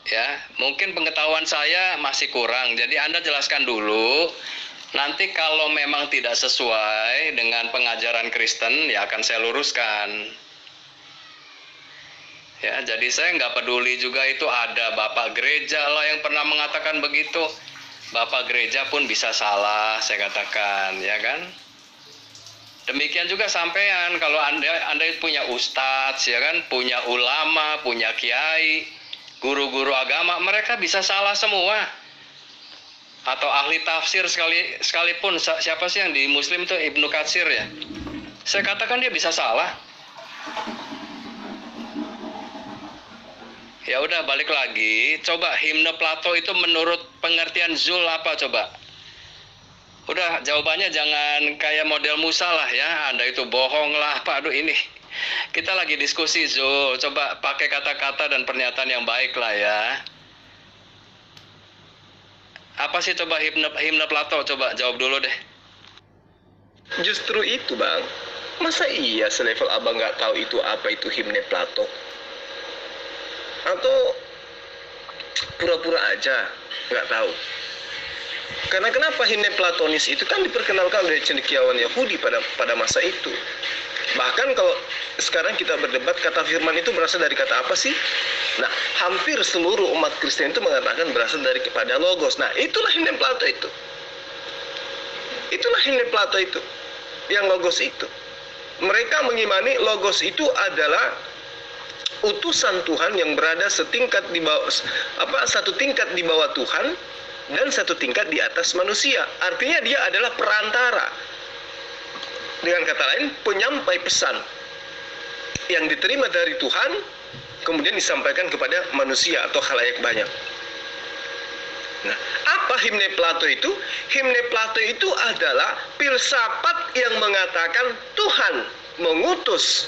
Ya, mungkin pengetahuan saya masih kurang. Jadi Anda jelaskan dulu. Nanti kalau memang tidak sesuai dengan pengajaran Kristen, ya akan saya luruskan. Ya, jadi saya nggak peduli juga itu ada Bapak Gereja lah yang pernah mengatakan begitu. Bapak Gereja pun bisa salah, saya katakan, ya kan? Demikian juga sampean, kalau Anda punya ustadz, ya kan, punya ulama, punya kiai, guru-guru agama, mereka bisa salah semua. Atau ahli tafsir sekalipun, siapa sih yang di Muslim itu Ibnu Katsir ya? Saya katakan dia bisa salah. Ya udah, balik lagi, coba himne Plato itu menurut pengertian Zul apa coba? Udah, jawabannya jangan kayak model Musa lah ya, Anda itu bohong lah, Pak. Aduh ini, kita lagi diskusi Zul, coba pakai kata-kata dan pernyataan yang baik lah ya. Apa sih coba himne Plato, coba jawab dulu deh. Justru itu bang, masa iya selevel abang nggak tahu itu apa itu himne Plato? Atau pura-pura aja nggak tahu? Karena kenapa himne Platonis itu kan diperkenalkan oleh cendekiawan Yahudi pada masa itu. Bahkan kalau sekarang kita berdebat, kata firman itu berasal dari kata apa sih? Nah, hampir seluruh umat Kristen itu mengatakan berasal dari kepada logos. Nah, itulah himne Plato itu. Itulah himne Plato itu. Yang logos itu. Mereka mengimani logos itu adalah utusan Tuhan yang berada setingkat di bawah, satu tingkat di bawah Tuhan dan satu tingkat di atas manusia. Artinya dia adalah perantara. Dengan kata lain, penyampai pesan yang diterima dari Tuhan kemudian disampaikan kepada manusia atau khalayak banyak. Nah, apa himne Plato itu? Himne Plato itu adalah filsafat yang mengatakan Tuhan mengutus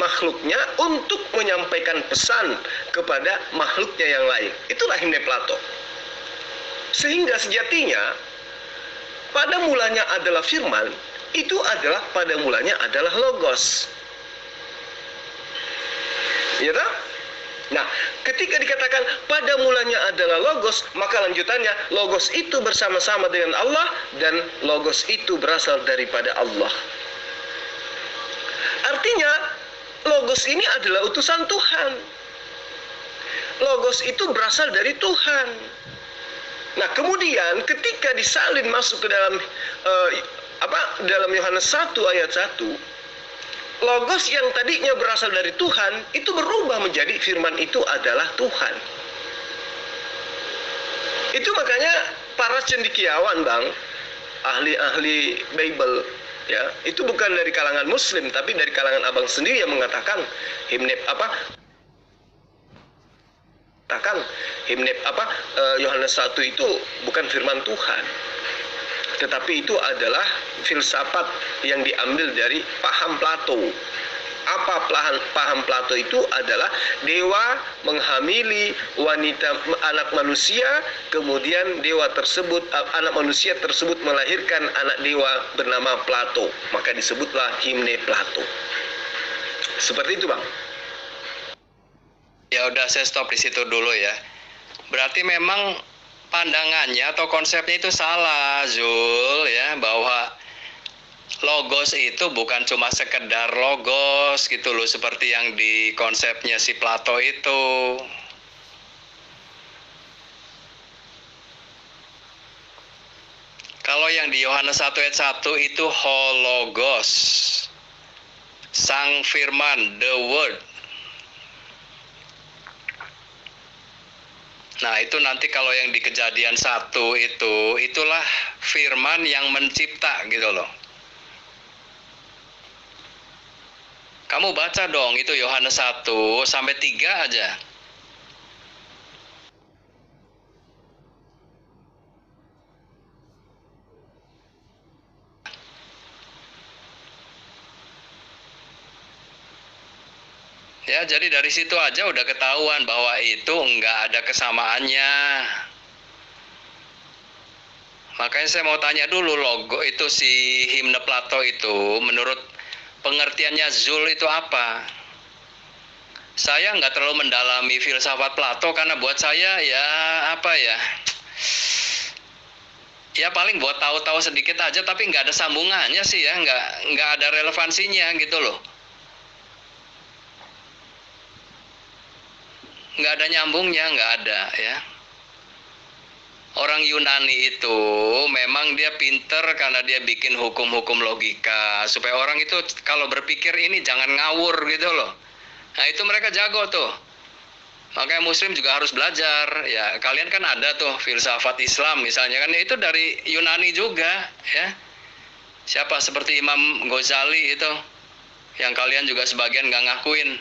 makhluknya untuk menyampaikan pesan kepada makhluknya yang lain. Itulah himne Plato. Sehingga sejatinya pada mulanya adalah firman, itu adalah pada mulanya adalah logos. Ya tak? Nah, ketika dikatakan pada mulanya adalah logos, maka lanjutannya logos itu bersama-sama dengan Allah dan logos itu berasal daripada Allah. Artinya, logos ini adalah utusan Tuhan. Logos itu berasal dari Tuhan. Nah, kemudian ketika disalin masuk ke dalam dalam Yohanes 1 ayat 1, logos yang tadinya berasal dari Tuhan itu berubah menjadi firman itu adalah Tuhan. Itu makanya para cendekiawan, Bang, ahli-ahli Bible, ya, itu bukan dari kalangan Muslim tapi dari kalangan abang sendiri yang mengatakan himne Yohanes 1 itu bukan firman Tuhan, tetapi itu adalah filsafat yang diambil dari paham Plato. Apa paham Plato itu adalah dewa menghamili anak manusia, kemudian anak manusia tersebut melahirkan anak dewa bernama Plato, maka disebutlah himne Plato. Seperti itu, Bang. Ya udah, saya stop di situ dulu ya. Berarti memang pandangannya atau konsepnya itu salah, Zul, ya, bahwa logos itu bukan cuma sekedar logos gitu loh, seperti yang di konsepnya si Plato itu. Kalau yang di Yohanes 1 ayat 1 itu hologos, sang firman, the word. Nah, itu nanti kalau yang di Kejadian 1 itulah firman yang mencipta gitu loh. Kamu baca dong itu Yohanes 1 sampai 3 aja. Ya, jadi dari situ aja udah ketahuan bahwa itu nggak ada kesamaannya. Makanya saya mau tanya dulu, logo itu si himne Plato itu, menurut pengertiannya Zul itu apa? Saya nggak terlalu mendalami filsafat Plato karena buat saya ya apa ya? Ya paling buat tahu-tahu sedikit aja, tapi nggak ada sambungannya sih ya, nggak ada relevansinya gitu loh. Nggak ada nyambungnya, nggak ada ya. Orang Yunani itu memang dia pinter karena dia bikin hukum-hukum logika supaya orang itu kalau berpikir ini jangan ngawur gitu loh. Nah itu mereka jago tuh. Makanya Muslim juga harus belajar ya. Kalian kan ada tuh filsafat Islam misalnya kan, itu dari Yunani juga ya. Siapa seperti Imam Ghazali itu yang kalian juga sebagian nggak ngakuin.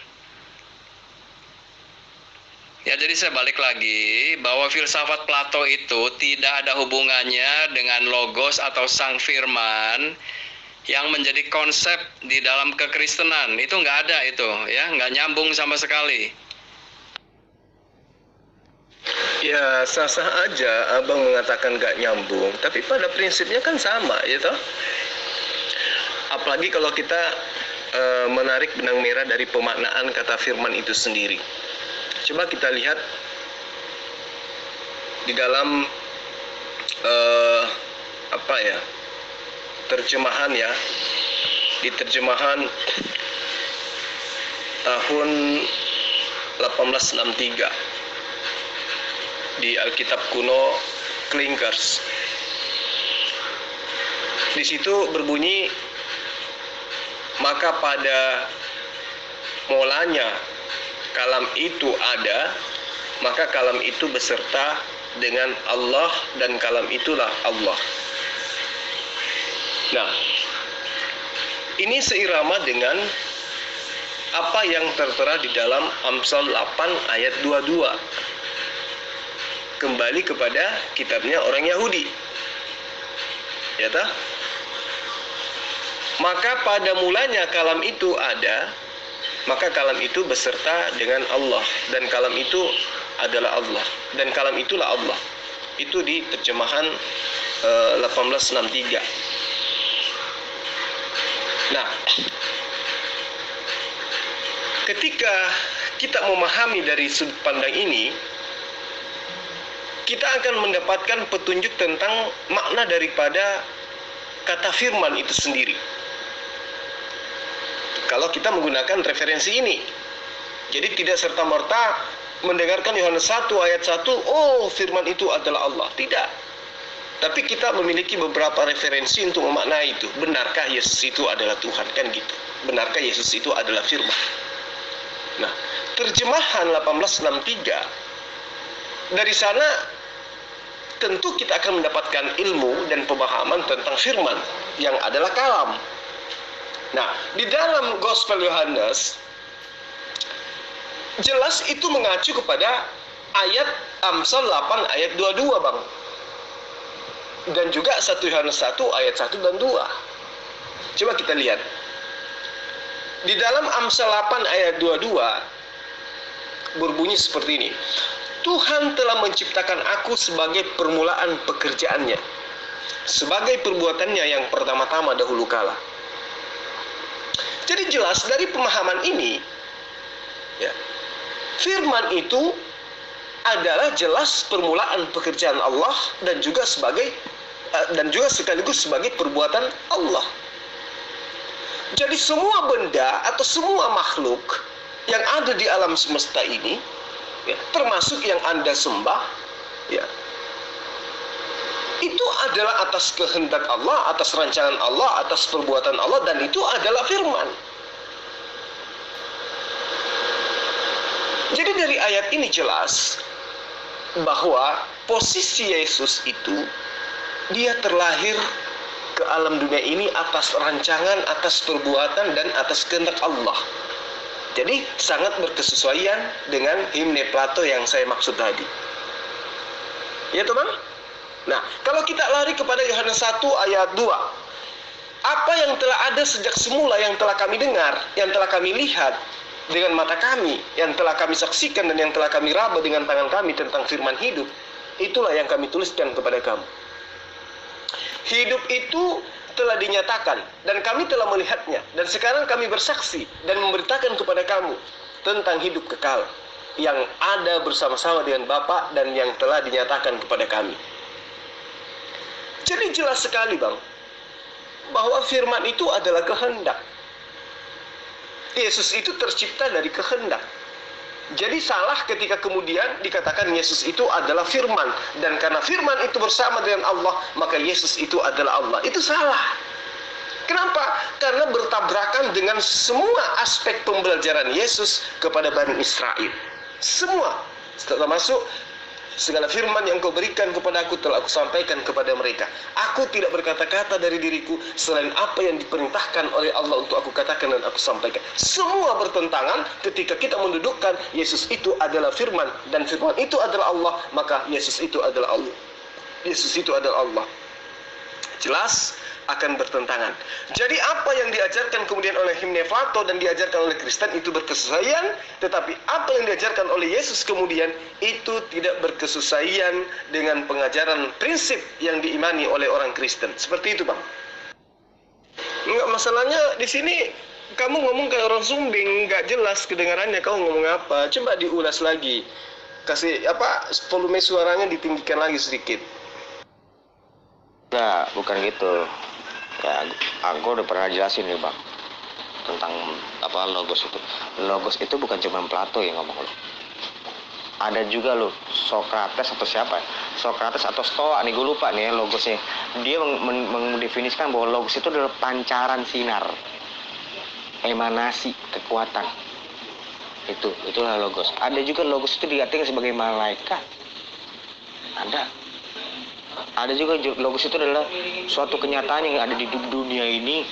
Ya, jadi saya balik lagi bahwa filsafat Plato itu tidak ada hubungannya dengan logos atau sang firman yang menjadi konsep di dalam kekristenan. Itu nggak ada itu, ya, nggak nyambung sama sekali. Ya, sah-sah aja abang mengatakan nggak nyambung, tapi pada prinsipnya kan sama, ya toh. Apalagi kalau kita menarik benang merah dari pemaknaan kata firman itu sendiri. Coba kita lihat di dalam terjemahan ya, di terjemahan tahun 1863 di Alkitab kuno Klinkers. Di situ berbunyi, maka pada mulanya kalam itu ada, maka kalam itu beserta dengan Allah dan kalam itulah Allah. Nah, ini seirama dengan apa yang tertera di dalam Amsal 8 ayat 22. Kembali kepada kitabnya orang Yahudi. Ya tak? Maka pada mulanya kalam itu ada, maka kalam itu beserta dengan Allah, dan kalam itu adalah Allah, dan kalam itulah Allah. Itu di terjemahan 1863. Nah, ketika kita memahami dari sudut pandang ini, kita akan mendapatkan petunjuk tentang makna daripada kata firman itu sendiri. Kalau kita menggunakan referensi ini. Jadi tidak serta-merta mendengarkan Yohanes 1 ayat 1, oh firman itu adalah Allah. Tidak. Tapi kita memiliki beberapa referensi untuk memaknai itu. Benarkah Yesus itu adalah Tuhan? Kan gitu. Benarkah Yesus itu adalah firman? Nah, terjemahan 1863, dari sana tentu kita akan mendapatkan ilmu dan pemahaman tentang firman yang adalah kalam. Nah, di dalam Gospel Yohanes jelas itu mengacu kepada ayat Amsal 8 ayat 22, Bang. Dan juga 1 Yohanes 1 ayat 1 dan 2. Coba kita lihat. Di dalam Amsal 8 ayat 22 berbunyi seperti ini. Tuhan telah menciptakan aku sebagai permulaan pekerjaannya, sebagai perbuatannya yang pertama-tama dahulu kala. Jadi jelas dari pemahaman ini, ya, firman itu adalah jelas permulaan pekerjaan Allah dan juga sekaligus sebagai perbuatan Allah. Jadi semua benda atau semua makhluk yang ada di alam semesta ini, ya, termasuk yang Anda sembah, ya, itu adalah atas kehendak Allah, atas rancangan Allah, atas perbuatan Allah, dan itu adalah firman. Jadi dari ayat ini jelas bahwa posisi Yesus itu, dia terlahir ke alam dunia ini atas rancangan, atas perbuatan, dan atas kehendak Allah. Jadi sangat berkesesuaian dengan himne Plato yang saya maksud tadi. Ya teman? Nah, kalau kita lari kepada Yohanes 1 ayat 2, apa yang telah ada sejak semula, yang telah kami dengar, yang telah kami lihat, dengan mata kami, yang telah kami saksikan dan yang telah kami raba dengan tangan kami tentang firman hidup, itulah yang kami tuliskan kepada kamu. Hidup itu telah dinyatakan dan kami telah melihatnya, dan sekarang kami bersaksi dan memberitakan kepada kamu tentang hidup kekal yang ada bersama-sama dengan Bapa dan yang telah dinyatakan kepada kami. Jadi jelas sekali Bang, bahwa firman itu adalah kehendak. Yesus itu tercipta dari kehendak. Jadi salah ketika kemudian dikatakan Yesus itu adalah firman, dan karena firman itu bersama dengan Allah, maka Yesus itu adalah Allah. Itu salah. Kenapa? Karena bertabrakan dengan semua aspek pembelajaran Yesus kepada Bani Israel. Semua, termasuk segala firman yang kau berikan kepada aku telah aku sampaikan kepada mereka. Aku tidak berkata-kata dari diriku selain apa yang diperintahkan oleh Allah untuk aku katakan dan aku sampaikan. Semua bertentangan ketika kita mendudukkan Yesus itu adalah firman dan firman itu adalah Allah, maka Yesus itu adalah Allah. Yesus itu adalah Allah. Jelas akan bertentangan. Jadi apa yang diajarkan kemudian oleh Himne-Plato dan diajarkan oleh Kristen itu berkesesuaian, tetapi apa yang diajarkan oleh Yesus kemudian itu tidak berkesesuaian dengan pengajaran prinsip yang diimani oleh orang Kristen. Seperti itu Bang. Enggak, masalahnya di sini kamu ngomong kayak orang sumbing, nggak jelas kedengarannya kamu ngomong apa. Coba diulas lagi. Kasih volume suaranya ditinggikan lagi sedikit. Ya, bukan gitu. Ya, aku udah pernah jelasin nih Bang tentang logos itu. Logos itu bukan cuma Plato yang ngomong loh. Ada juga loh Sokrates atau siapa? Sokrates atau Stoa nih, gue lupa nih ya logosnya. Dia mendefinisikan bahwa logos itu adalah pancaran sinar, emanasi kekuatan. Itulah logos. Ada juga logos itu diartikan sebagai malaikat. Ada juga logos itu adalah suatu kenyataan yang ada di dunia ini.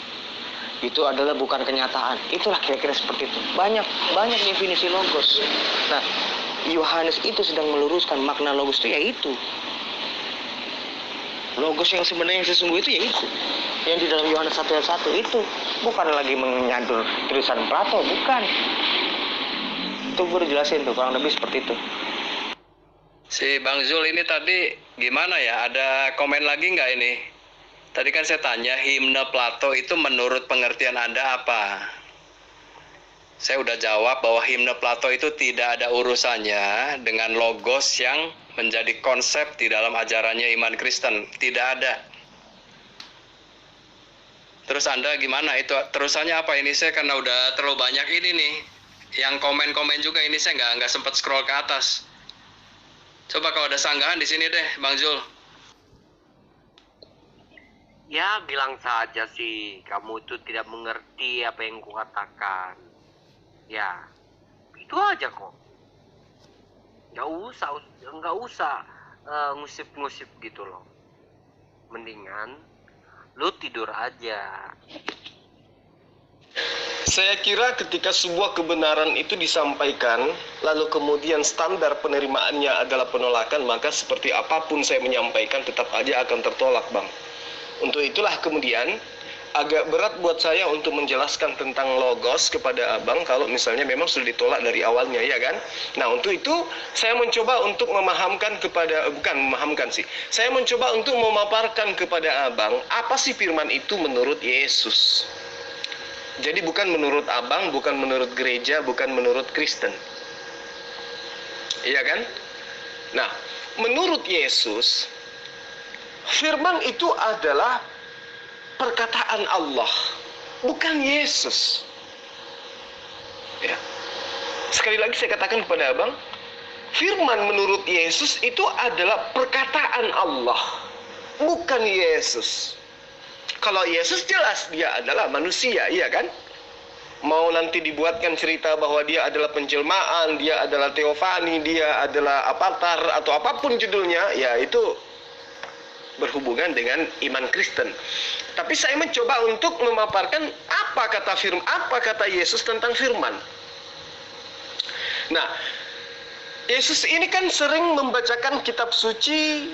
Itu adalah bukan kenyataan. Itulah kira-kira seperti itu. Banyak definisi logos. Nah, Yohanes itu sedang meluruskan makna logos itu yaitu logos yang sebenarnya yang sesungguhnya itu yaitu yang di dalam Yohanes 1 ayat 1 itu bukan lagi menyandur tulisan Plato, bukan. Itu gue udah jelasin tuh, kurang lebih seperti itu. Si Bang Zul ini tadi gimana ya? Ada komen lagi nggak ini? Tadi kan saya tanya himne Plato itu menurut pengertian Anda apa? Saya udah jawab bahwa himne Plato itu tidak ada urusannya dengan logos yang menjadi konsep di dalam ajarannya iman Kristen. Tidak ada. Terus Anda gimana? Itu terusannya apa? Ini saya karena udah terlalu banyak ini nih. Yang komen-komen juga ini saya nggak sempat scroll ke atas. Coba kalau ada sanggahan di sini deh, Bang Zul. Ya, bilang saja sih, kamu itu tidak mengerti apa yang kukatakan. Ya, itu aja kok. Nggak usah ngusip-ngusip gitu loh. Mendingan lu tidur aja. Saya kira ketika sebuah kebenaran itu disampaikan, lalu kemudian standar penerimaannya adalah penolakan, maka seperti apapun saya menyampaikan tetap aja akan tertolak Bang. Untuk itulah kemudian agak berat buat saya untuk menjelaskan tentang logos kepada Abang kalau misalnya memang sudah ditolak dari awalnya, ya kan? Nah, untuk itu saya mencoba untuk saya mencoba untuk memaparkan kepada Abang apa sih firman itu menurut Yesus. Jadi bukan menurut Abang, bukan menurut gereja, bukan menurut Kristen. Iya kan? Nah, menurut Yesus, firman itu adalah perkataan Allah, bukan Yesus. Ya. Sekali lagi saya katakan kepada Abang, firman menurut Yesus itu adalah perkataan Allah, bukan Yesus. Kalau Yesus jelas dia adalah manusia, iya kan? Mau nanti dibuatkan cerita bahwa dia adalah penjelmaan, dia adalah teofani, dia adalah avatar atau apapun judulnya, ya itu berhubungan dengan iman Kristen. Tapi saya mencoba untuk memaparkan apa kata Yesus tentang firman. Nah, Yesus ini kan sering membacakan kitab suci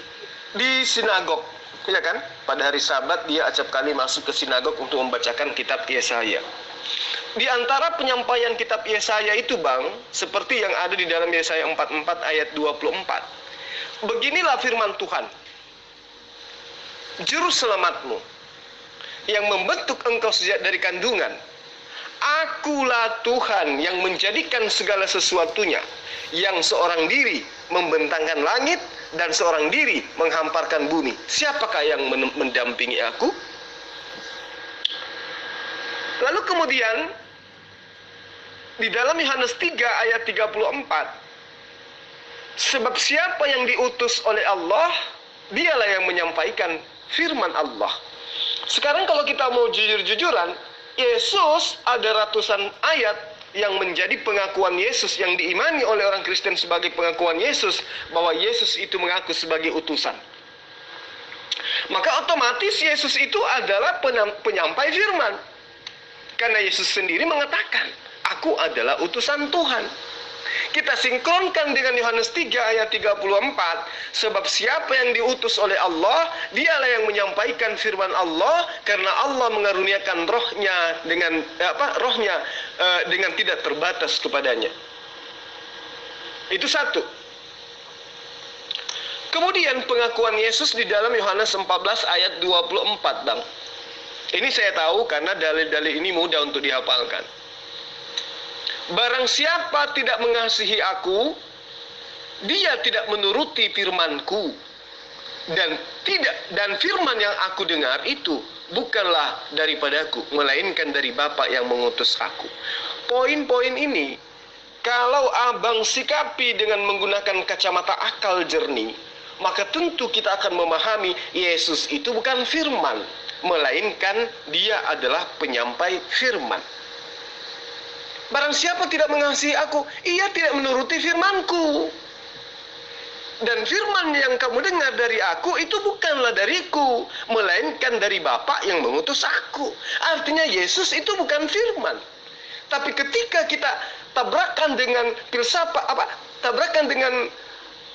di sinagog. Ya kan? Pada hari Sabat dia acap kali masuk ke sinagog untuk membacakan kitab Yesaya. Di antara penyampaian kitab Yesaya itu Bang, seperti yang ada di dalam Yesaya 44 ayat 24. Beginilah firman Tuhan. Juru selamatmu yang membentuk engkau sejak dari kandungan. Akulah Tuhan yang menjadikan segala sesuatunya, yang seorang diri membentangkan langit dan seorang diri menghamparkan bumi. Siapakah yang mendampingi aku? Lalu kemudian di dalam Yohanes 3 ayat 34, sebab siapa yang diutus oleh Allah, dialah yang menyampaikan firman Allah. Sekarang kalau kita mau jujur-jujuran, Yesus ada ratusan ayat yang menjadi pengakuan Yesus, yang diimani oleh orang Kristen sebagai pengakuan Yesus, bahwa Yesus itu mengaku sebagai utusan. Maka otomatis Yesus itu adalah penyampai firman. Karena Yesus sendiri mengatakan, aku adalah utusan Tuhan. Kita sinkronkan dengan Yohanes 3 ayat 34, sebab siapa yang diutus oleh Allah, dialah yang menyampaikan firman Allah, karena Allah mengaruniakan rohnya dengan dengan tidak terbatas kepadanya. Itu satu. Kemudian pengakuan Yesus di dalam Yohanes 14 ayat 24, Bang. Ini saya tahu karena dalil-dalil ini mudah untuk dihafalkan. Barang siapa tidak mengasihi aku, dia tidak menuruti firmanku. Dan firman yang aku dengar itu bukanlah daripadaku, melainkan dari Bapa yang mengutus aku. Poin-poin ini, kalau abang sikapi dengan menggunakan kacamata akal jernih, maka tentu kita akan memahami Yesus itu bukan firman, melainkan dia adalah penyampai firman. Barang siapa tidak mengasihi aku, ia tidak menuruti firmanku. Dan firman yang kamu dengar dari aku itu bukanlah dariku, melainkan dari Bapa yang mengutus aku. Artinya Yesus itu bukan firman. Tapi ketika kita tabrakan dengan tabrakan dengan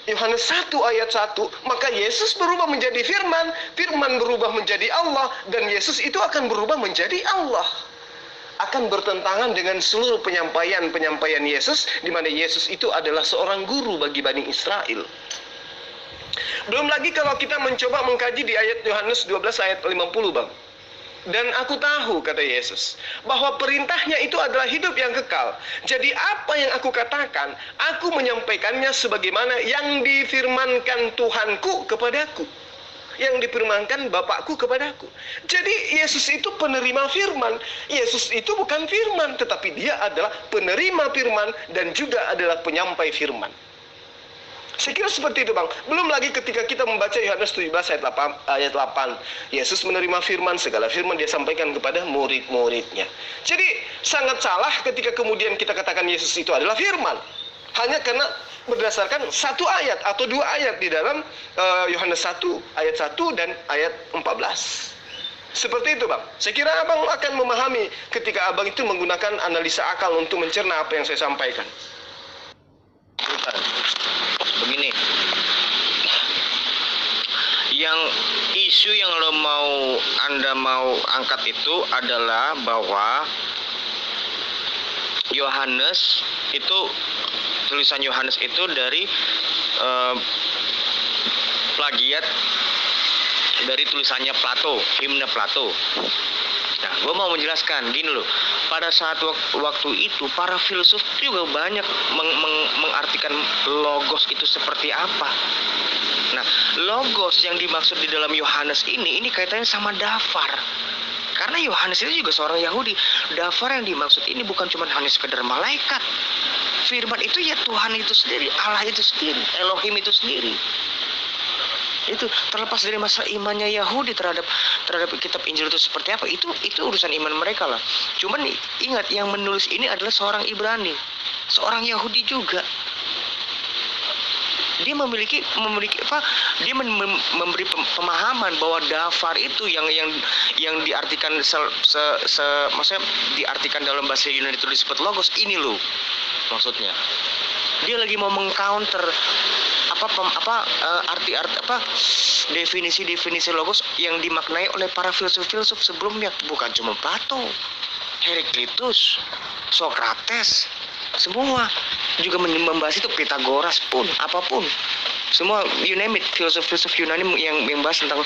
Yohanes 1 ayat 1, maka Yesus berubah menjadi firman, firman berubah menjadi Allah, dan Yesus itu akan berubah menjadi Allah. Akan bertentangan dengan seluruh penyampaian Yesus, di mana Yesus itu adalah seorang guru bagi Bani Israel. Belum lagi kalau kita mencoba mengkaji di ayat Yohanes 12 ayat 50, Bang. Dan aku tahu, kata Yesus, bahwa perintahnya itu adalah hidup yang kekal. Jadi apa yang aku katakan, aku menyampaikannya sebagaimana yang difirmankan Tuhanku kepadaku, yang difirmankan Bapakku kepadaku. Jadi Yesus itu penerima firman. Yesus itu bukan firman, tetapi dia adalah penerima firman dan juga adalah penyampai firman. Saya kira seperti itu, Bang. Belum lagi ketika kita membaca Yohanes 17 ayat 8. Yesus menerima firman, segala firman dia sampaikan kepada murid-muridnya. Jadi sangat salah ketika kemudian kita katakan Yesus itu adalah firman, hanya karena berdasarkan satu ayat atau dua ayat di dalam Yohanes 1 ayat 1 dan ayat 14. Seperti itu, Bang. Saya kira Abang akan memahami ketika Abang itu menggunakan analisa akal untuk mencerna apa yang saya sampaikan. Begini, yang isu yang Anda mau angkat itu adalah bahwa Yohanes itu, tulisan Yohanes itu dari plagiat dari tulisannya Plato, himne Plato. Nah, gue mau menjelaskan gini loh. Pada saat waktu itu para filsuf juga banyak mengartikan logos itu seperti apa. Nah, logos yang dimaksud di dalam Yohanes ini kaitannya sama dafar. Karena Yohanes itu juga seorang Yahudi. Dafar yang dimaksud ini bukan cuma hanya sekedar malaikat. Firman itu ya Tuhan itu sendiri, Allah itu sendiri, Elohim itu sendiri. Itu terlepas dari masa imannya Yahudi terhadap kitab Injil itu seperti apa, itu urusan iman mereka lah. Cuman ingat, yang menulis ini adalah seorang Ibrani, seorang Yahudi juga. Dia memiliki dia memberi pemahaman bahwa dafar itu yang diartikan maksudnya diartikan dalam bahasa Yunani itu disebut logos, ini loh maksudnya. Dia lagi mau mengcounter definisi logos yang dimaknai oleh para filsuf sebelumnya, bukan cuma Plato. Heraklitus, Sokrates, semua juga membahas itu. Pythagoras pun, apapun, semua you name it, filsuf Yunani yang membahas tentang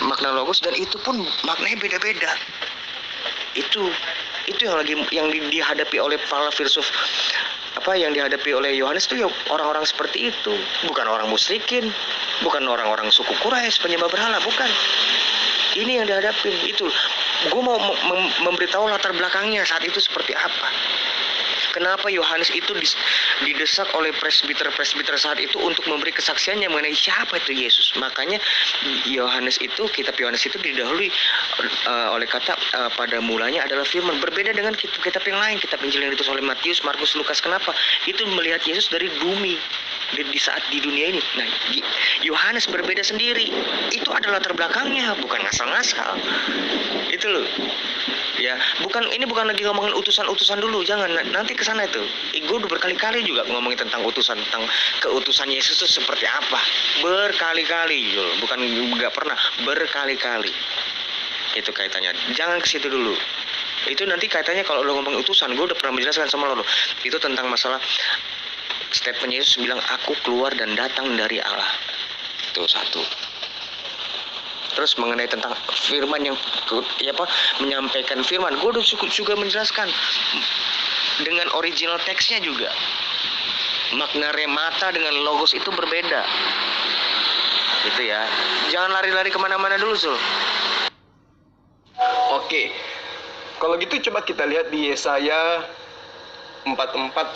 makna logos, dan itu pun maknanya beda-beda. Itu yang dihadapi oleh para filsuf, yang dihadapi oleh Yohanes itu ya orang-orang seperti itu, bukan orang musyrikin, bukan orang-orang suku Quraisy penyembah berhala, bukan. Ini yang dihadapi. Itu gue mau memberitahu latar belakangnya saat itu seperti apa. Kenapa Yohanes itu didesak oleh presbiter saat itu untuk memberi kesaksiannya mengenai siapa itu Yesus. Makanya kitab Yohanes itu didahului oleh kata pada mulanya adalah firman. Berbeda dengan kitab yang lain, kitab Injil yang ditulis oleh Matius, Markus, Lukas. Kenapa? Itu melihat Yesus dari bumi di saat di dunia ini. Nah, Yohanes berbeda sendiri. Itu adalah latar belakangnya, bukan ngasal-ngasal. Itu loh. Ya, ini bukan lagi ngomongin utusan-utusan dulu, jangan nanti ke sana itu. Gue udah berkali-kali juga ngomongin tentang tentang keutusan Yesus itu seperti apa. Berkali-kali, bukan nggak pernah, berkali-kali. Itu kaitannya. Jangan ke situ dulu. Itu nanti kaitannya kalau lo ngomong utusan, gue udah pernah menjelaskan sama lo. Itu tentang masalah statement Yesus bilang, aku keluar dan datang dari Allah. Itu satu. Terus mengenai tentang firman yang menyampaikan firman, gue udah juga menjelaskan dengan original teksnya juga. Makna remata dengan logos itu berbeda. Gitu ya. Jangan lari-lari kemana-mana dulu, Sul. Oke. Kalau gitu coba kita lihat di Yesaya 44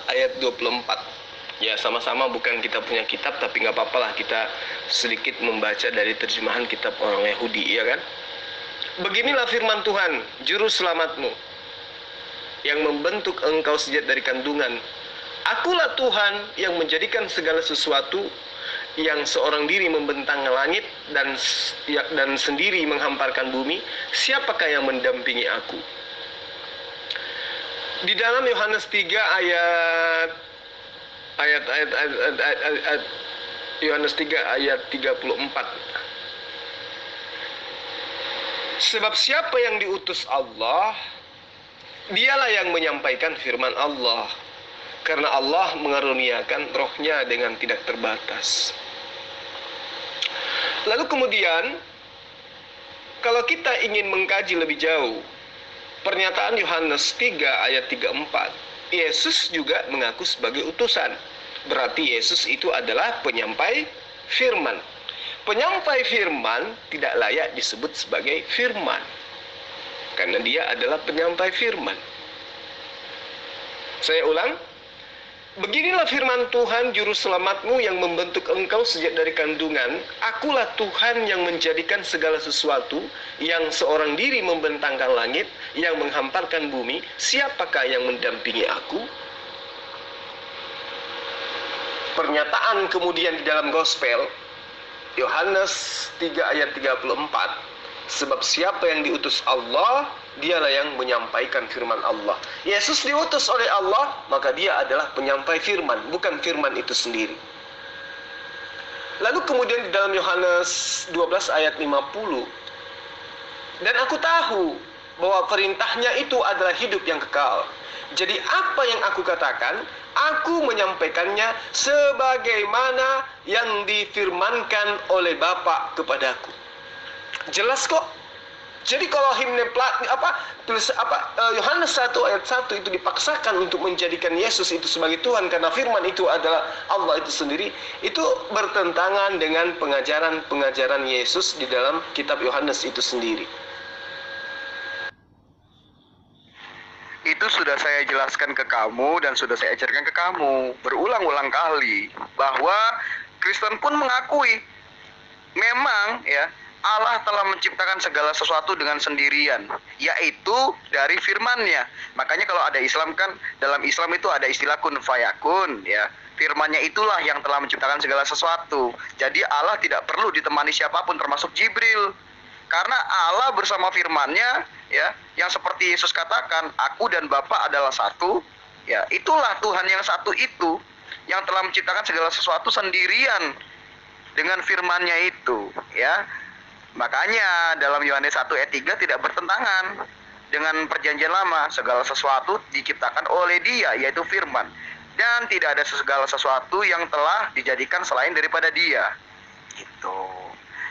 ayat 24. Ya, sama-sama bukan kita punya kitab, tapi nggak apa-apa lah kita sedikit membaca dari terjemahan kitab orang Yahudi, ya kan? Beginilah firman Tuhan, juru selamatmu, yang membentuk engkau sejak dari kandungan. Akulah Tuhan yang menjadikan segala sesuatu, yang seorang diri membentang langit dan sendiri menghamparkan bumi. Siapakah yang mendampingi aku? Di dalam Yohanes 3 ayat Yohanes 3 ayat 34. Sebab siapa yang diutus Allah, dialah yang menyampaikan firman Allah, karena Allah mengaruniakan rohnya dengan tidak terbatas. Lalu kemudian, kalau kita ingin mengkaji lebih jauh pernyataan Yohanes 3 ayat 34, Yesus juga mengaku sebagai utusan. Berarti Yesus itu adalah penyampai firman. Penyampai firman tidak layak disebut sebagai firman, karena dia adalah penyampai firman. Saya ulang. Beginilah firman Tuhan, juru selamatmu, yang membentuk engkau sejak dari kandungan. Akulah Tuhan yang menjadikan segala sesuatu, yang seorang diri membentangkan langit, yang menghamparkan bumi. Siapakah yang mendampingi aku? Pernyataan kemudian di dalam gospel Yohanes 3 ayat 34, sebab siapa yang diutus Allah, dialah yang menyampaikan firman Allah. Yesus diutus oleh Allah, maka dia adalah penyampai firman, bukan firman itu sendiri. Lalu kemudian di dalam Yohanes 12 ayat 50, dan aku tahu bahwa perintahnya itu adalah hidup yang kekal. Jadi apa yang aku katakan, aku menyampaikannya sebagaimana yang difirmankan oleh Bapa kepadaku. Jelas kok. Jadi kalau Yohanes 1 ayat 1 itu dipaksakan untuk menjadikan Yesus itu sebagai Tuhan karena firman itu adalah Allah itu sendiri, itu bertentangan dengan pengajaran Yesus di dalam kitab Yohanes itu sendiri. Itu sudah saya jelaskan ke kamu dan sudah saya ajarkan ke kamu berulang-ulang kali bahwa Kristen pun mengakui memang ya Allah telah menciptakan segala sesuatu dengan sendirian, yaitu dari firman-Nya. Makanya kalau ada Islam kan, dalam Islam itu ada istilah kun fayakun ya. Firman-Nya itulah yang telah menciptakan segala sesuatu. Jadi Allah tidak perlu ditemani siapapun termasuk Jibril. Karena Allah bersama firman-Nya ya, yang seperti Yesus katakan, aku dan Bapa adalah satu. Ya, itulah Tuhan yang satu itu yang telah menciptakan segala sesuatu sendirian dengan firman-Nya itu, ya. Makanya dalam Yohanes 1 ayat 3 tidak bertentangan dengan perjanjian lama, segala sesuatu diciptakan oleh Dia, yaitu firman. Dan tidak ada segala sesuatu yang telah dijadikan selain daripada Dia. Gitu.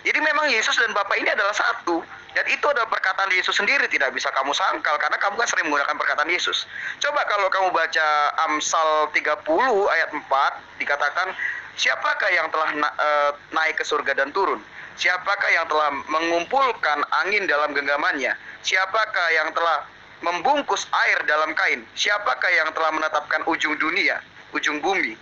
Jadi memang Yesus dan Bapa ini adalah satu. Dan itu adalah perkataan Yesus sendiri, tidak bisa kamu sangkal karena kamu kan sering menggunakan perkataan Yesus. Coba kalau kamu baca Amsal 30 ayat 4 dikatakan, siapakah yang telah naik ke surga dan turun? Siapakah yang telah mengumpulkan angin dalam genggamannya? Siapakah yang telah membungkus air dalam kain? Siapakah yang telah menetapkan ujung dunia, ujung bumi?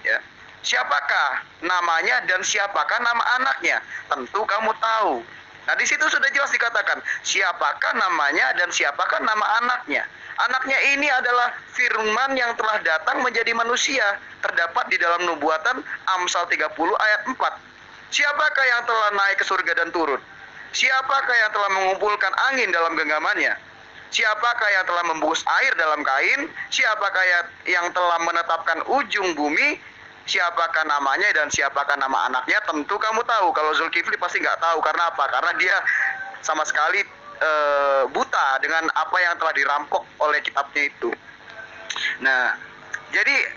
Ya. Siapakah namanya dan siapakah nama anaknya? Tentu kamu tahu. Nah, di situ sudah jelas dikatakan, siapakah namanya dan siapakah nama anaknya. Anaknya ini adalah firman yang telah datang menjadi manusia, terdapat di dalam nubuatan Amsal 30 ayat 4. Siapakah yang telah naik ke surga dan turun? Siapakah yang telah mengumpulkan angin dalam genggamannya? Siapakah yang telah membungkus air dalam kain? Siapakah yang telah menetapkan ujung bumi? Siapakah namanya dan siapakah nama anaknya? Tentu kamu tahu. Kalau Zulkifli pasti nggak tahu. Karena apa? Karena dia sama sekali buta dengan apa yang telah dirampok oleh kitabnya itu. Nah, jadi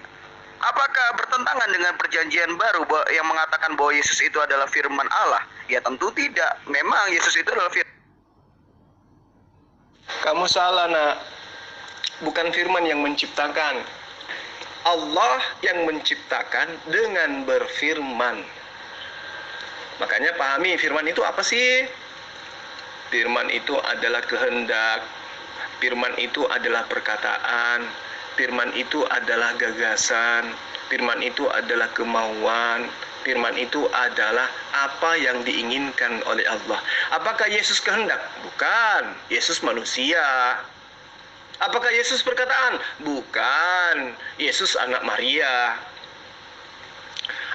apakah bertentangan dengan perjanjian baru yang mengatakan bahwa Yesus itu adalah firman Allah? Ya tentu tidak. Memang Yesus itu adalah firman. Kamu salah, nak. Bukan firman yang menciptakan. Allah yang menciptakan dengan berfirman. Makanya pahami firman itu apa sih? Firman itu adalah kehendak. Firman itu adalah perkataan. Firman itu adalah gagasan. Firman itu adalah kemauan. Firman itu adalah apa yang diinginkan oleh Allah. Apakah Yesus kehendak? Bukan. Yesus manusia. Apakah Yesus perkataan? Bukan. Yesus anak Maria.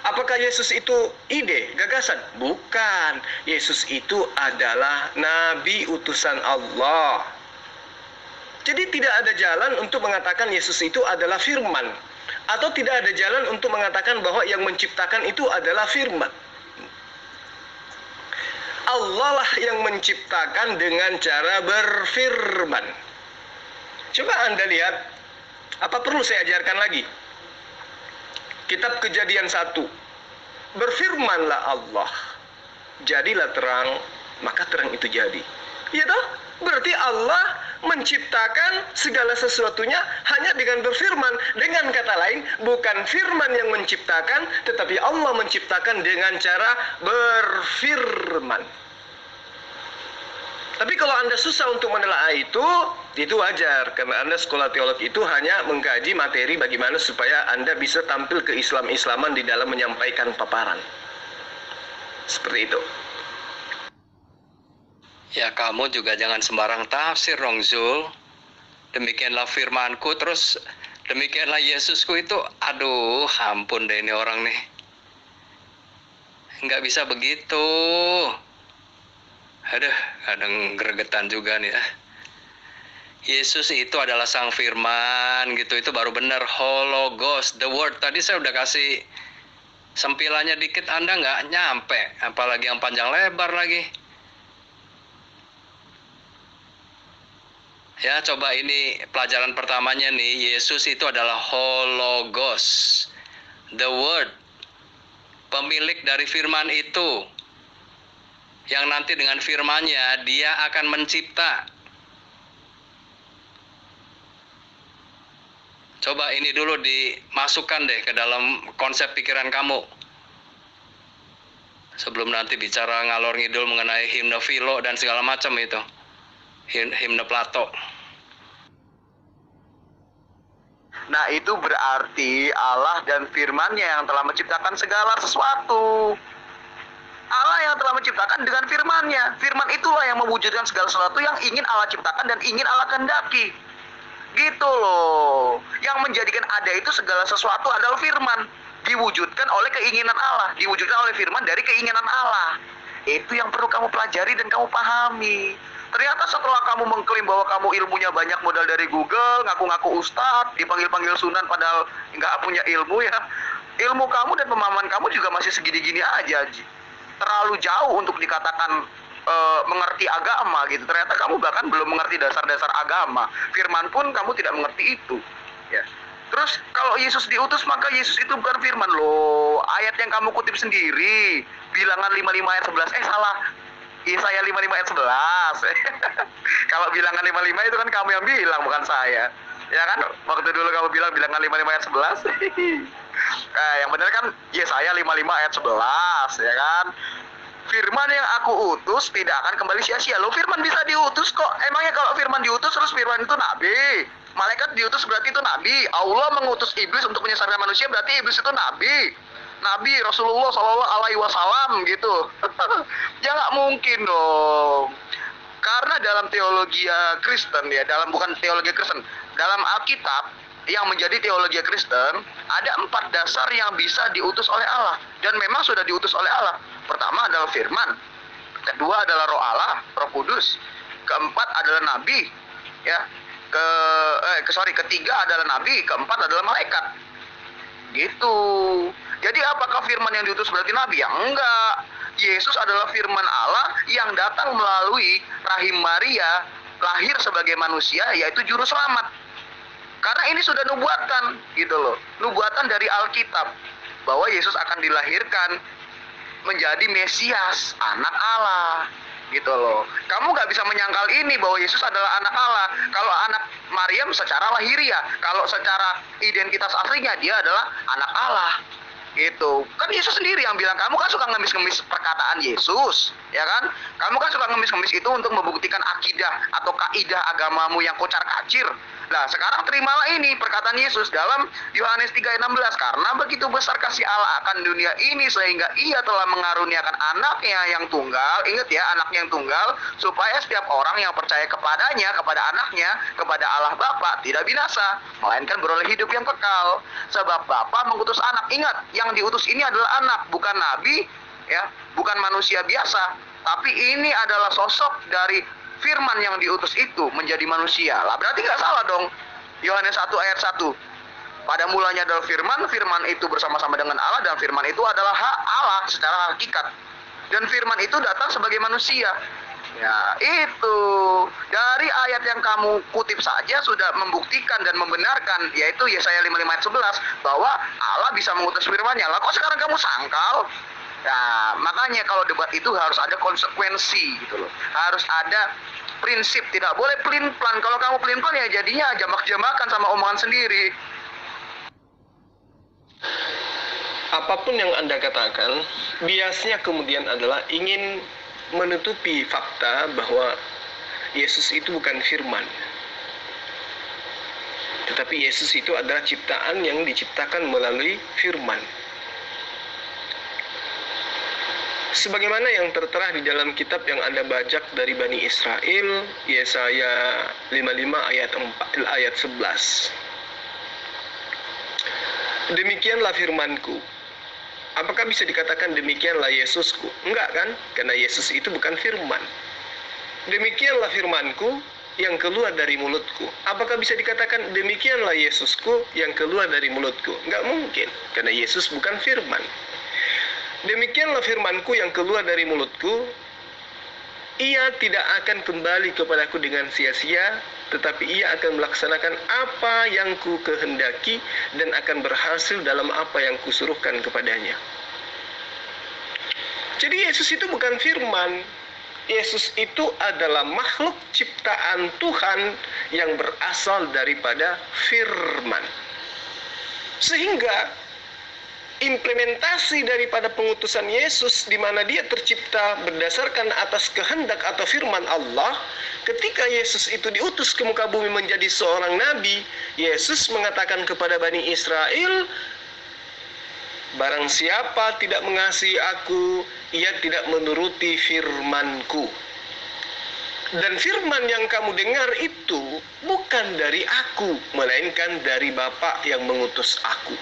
Apakah Yesus itu ide, gagasan? Bukan. Yesus itu adalah nabi utusan Allah. Jadi tidak ada jalan untuk mengatakan Yesus itu adalah firman. Atau tidak ada jalan untuk mengatakan bahwa yang menciptakan itu adalah firman. Allah lah yang menciptakan dengan cara berfirman. Coba Anda lihat, apa perlu saya ajarkan lagi? Kitab Kejadian 1. Berfirmanlah Allah, jadilah terang, maka terang itu jadi. Iya toh? Berarti Allah menciptakan segala sesuatunya hanya dengan berfirman. Dengan kata lain, bukan firman yang menciptakan, tetapi Allah menciptakan dengan cara berfirman. Tapi kalau Anda susah untuk menelaah itu wajar. Karena Anda sekolah teologi itu hanya mengkaji materi bagaimana supaya Anda bisa tampil ke Islam-Islaman di dalam menyampaikan paparan. Seperti itu. Ya, kamu juga jangan sembarang tafsir, Rong Zul. Demikianlah firmanku, terus demikianlah Yesusku itu. Aduh, ampun deh ini orang nih. Nggak bisa begitu. Aduh, kadang gregetan juga nih ya. Yesus itu adalah sang firman gitu, itu baru benar. Hologos, the word. Tadi saya udah kasih sempilannya dikit, Anda nggak nyampe. Apalagi yang panjang lebar lagi. Ya, coba ini pelajaran pertamanya nih. Yesus itu adalah hologos, the word. Pemilik dari firman itu. Yang nanti dengan firman-Nya dia akan mencipta. Coba ini dulu dimasukkan deh ke dalam konsep pikiran kamu. Sebelum nanti bicara ngalor ngidul mengenai himne Philo dan segala macam itu. Himne Plato. Nah, itu berarti Allah dan firman-Nya yang telah menciptakan segala sesuatu. Allah yang telah menciptakan dengan firman-Nya. Firman itulah yang mewujudkan segala sesuatu yang ingin Allah ciptakan dan ingin Allah kehendaki. Gitu loh. Yang menjadikan ada itu segala sesuatu adalah firman. Diwujudkan oleh keinginan Allah. Diwujudkan oleh firman dari keinginan Allah. Itu yang perlu kamu pelajari dan kamu pahami. Ternyata setelah kamu mengklaim bahwa kamu ilmunya banyak modal dari Google, ngaku-ngaku ustadz, dipanggil-panggil sunan padahal nggak punya ilmu ya. Ilmu kamu dan pemahaman kamu juga masih segini-gini aja. Terlalu jauh untuk dikatakan mengerti agama gitu. Ternyata kamu bahkan belum mengerti dasar-dasar agama. Firman pun kamu tidak mengerti itu. Ya. Terus kalau Yesus diutus maka Yesus itu bukan firman loh. Ayat yang kamu kutip sendiri, Bilangan 55 ayat 11. Salah. Yesaya 55 ayat 11. Kalau Bilangan 55 itu kan kamu yang bilang, bukan saya. Ya kan? Waktu dulu kamu bilang Bilangan 55 ayat 11. Yang benar kan Yesaya 55 ayat 11, ya kan? Firman yang aku utus tidak akan kembali sia-sia. Loh, firman bisa diutus kok. Emangnya kalau firman diutus terus firman itu nabi? Malaikat diutus berarti itu nabi. Allah mengutus iblis untuk menyesatkan manusia berarti iblis itu nabi. Nabi Rasulullah Shallallahu Alaihi Wasallam gitu. Ya nggak mungkin dong. Karena dalam teologi Kristen ya, bukan teologi Kristen, dalam Alkitab yang menjadi teologi Kristen ada 4 dasar yang bisa diutus oleh Allah dan memang sudah diutus oleh Allah. Pertama adalah firman, kedua adalah Roh Allah, Roh Kudus, keempat adalah nabi, ya, ketiga adalah nabi, keempat adalah malaikat. Gitu. Jadi apakah firman yang diutus berarti nabi? Ya enggak. Yesus adalah firman Allah yang datang melalui rahim Maria, lahir sebagai manusia, yaitu juru selamat. Karena ini sudah nubuatan, gitu loh. Nubuatan dari Alkitab bahwa Yesus akan dilahirkan menjadi Mesias, anak Allah, gitu loh. Kamu nggak bisa menyangkal ini bahwa Yesus adalah anak Allah. Kalau anak Maryam secara lahiriah, kalau secara identitas aslinya dia adalah anak Allah. Gitu. Kan Yesus sendiri yang bilang, kamu kan suka ngemis-ngemis perkataan Yesus, ya kan? Kamu kan suka ngemis-ngemis itu untuk membuktikan akidah atau kaidah agamamu yang kocar-kacir. Nah, sekarang terimalah ini perkataan Yesus dalam Yohanes 3:16. Karena begitu besar kasih Allah akan dunia ini sehingga ia telah mengaruniakan anaknya yang tunggal. Ingat ya, anaknya yang tunggal, supaya setiap orang yang percaya kepadanya, kepada anaknya, kepada Allah Bapa tidak binasa, melainkan beroleh hidup yang kekal. Sebab Bapa mengutus anak. Ingat, yang diutus ini adalah anak, bukan nabi, ya, bukan manusia biasa, tapi ini adalah sosok dari firman yang diutus itu menjadi manusia. Lah berarti nggak salah dong. Yohanes 1 ayat 1. Pada mulanya adalah firman, firman itu bersama-sama dengan Allah, dan firman itu adalah hak Allah secara hakikat. Dan firman itu datang sebagai manusia. Ya, itu. Dari ayat yang kamu kutip saja sudah membuktikan dan membenarkan, yaitu Yesaya 55 ayat 11, bahwa Allah bisa mengutus firman-Nya. Lah kok sekarang kamu sangkal? Nah, makanya kalau debat itu harus ada konsekuensi gitu loh. Harus ada prinsip, tidak boleh pelin-pelan. Kalau kamu pelin-pelan ya jadinya jamak-jamakan sama omongan sendiri. Apapun yang Anda katakan, biasnya kemudian adalah ingin menutupi fakta bahwa Yesus itu bukan firman. Tetapi Yesus itu adalah ciptaan yang diciptakan melalui firman. Sebagaimana yang tertera di dalam kitab yang Anda bajak dari Bani Israel, Yesaya 55 ayat 11. Demikianlah firmanku. Apakah bisa dikatakan demikianlah Yesusku? Enggak kan? Karena Yesus itu bukan firman. Demikianlah firmanku yang keluar dari mulutku. Apakah bisa dikatakan demikianlah Yesusku yang keluar dari mulutku? Enggak mungkin, karena Yesus bukan firman. Demikianlah firmanku yang keluar dari mulutku, ia tidak akan kembali kepadaku dengan sia-sia, tetapi ia akan melaksanakan apa yang ku kehendaki dan akan berhasil dalam apa yang kusuruhkan kepadanya. Jadi Yesus itu bukan firman. Yesus itu adalah makhluk ciptaan Tuhan yang berasal daripada firman. Sehingga implementasi daripada pengutusan Yesus di mana dia tercipta berdasarkan atas kehendak atau firman Allah, ketika Yesus itu diutus ke muka bumi menjadi seorang nabi, Yesus mengatakan kepada Bani Israel, barang siapa tidak mengasihi aku, ia tidak menuruti firmanku. Dan firman yang kamu dengar itu bukan dari aku, melainkan dari Bapa yang mengutus aku.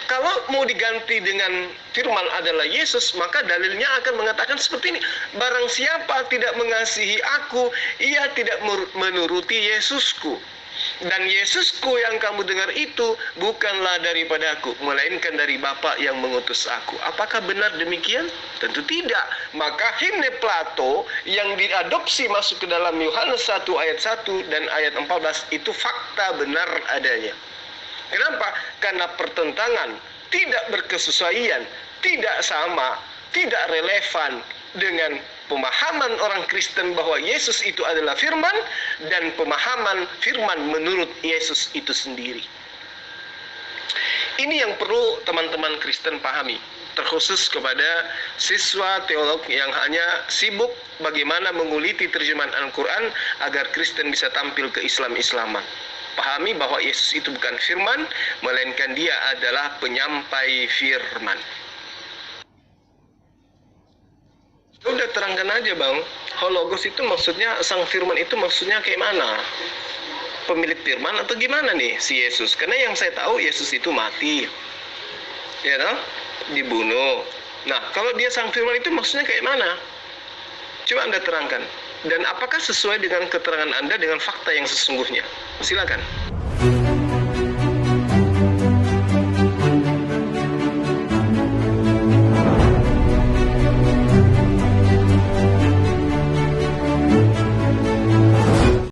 Kalau mau diganti dengan firman adalah Yesus, maka dalilnya akan mengatakan seperti ini. Barang siapa tidak mengasihi aku, ia tidak menuruti Yesusku. Dan Yesusku yang kamu dengar itu bukanlah daripadaku, melainkan dari Bapa yang mengutus aku. Apakah benar demikian? Tentu tidak. Maka himne Plato yang diadopsi masuk ke dalam Yohanes 1 ayat 1 dan ayat 14 itu fakta benar adanya. Kenapa? Karena pertentangan, tidak berkesesuaian, tidak sama, tidak relevan dengan pemahaman orang Kristen bahwa Yesus itu adalah firman dan pemahaman firman menurut Yesus itu sendiri. Ini yang perlu teman-teman Kristen pahami, terkhusus kepada siswa teolog yang hanya sibuk bagaimana menguliti terjemahan Al-Quran agar Kristen bisa tampil ke Islam-Islaman. Pahami bahwa Yesus itu bukan firman, melainkan dia adalah penyampai firman. Udah terangkan aja bang, hologos itu maksudnya, sang firman itu maksudnya kayak mana? Pemilik firman atau gimana nih si Yesus? Karena yang saya tahu Yesus itu mati, ya toh? Dibunuh. Nah kalau dia sang firman itu maksudnya kayak mana? Coba Anda terangkan. Dan apakah sesuai dengan keterangan Anda dengan fakta yang sesungguhnya? Silakan.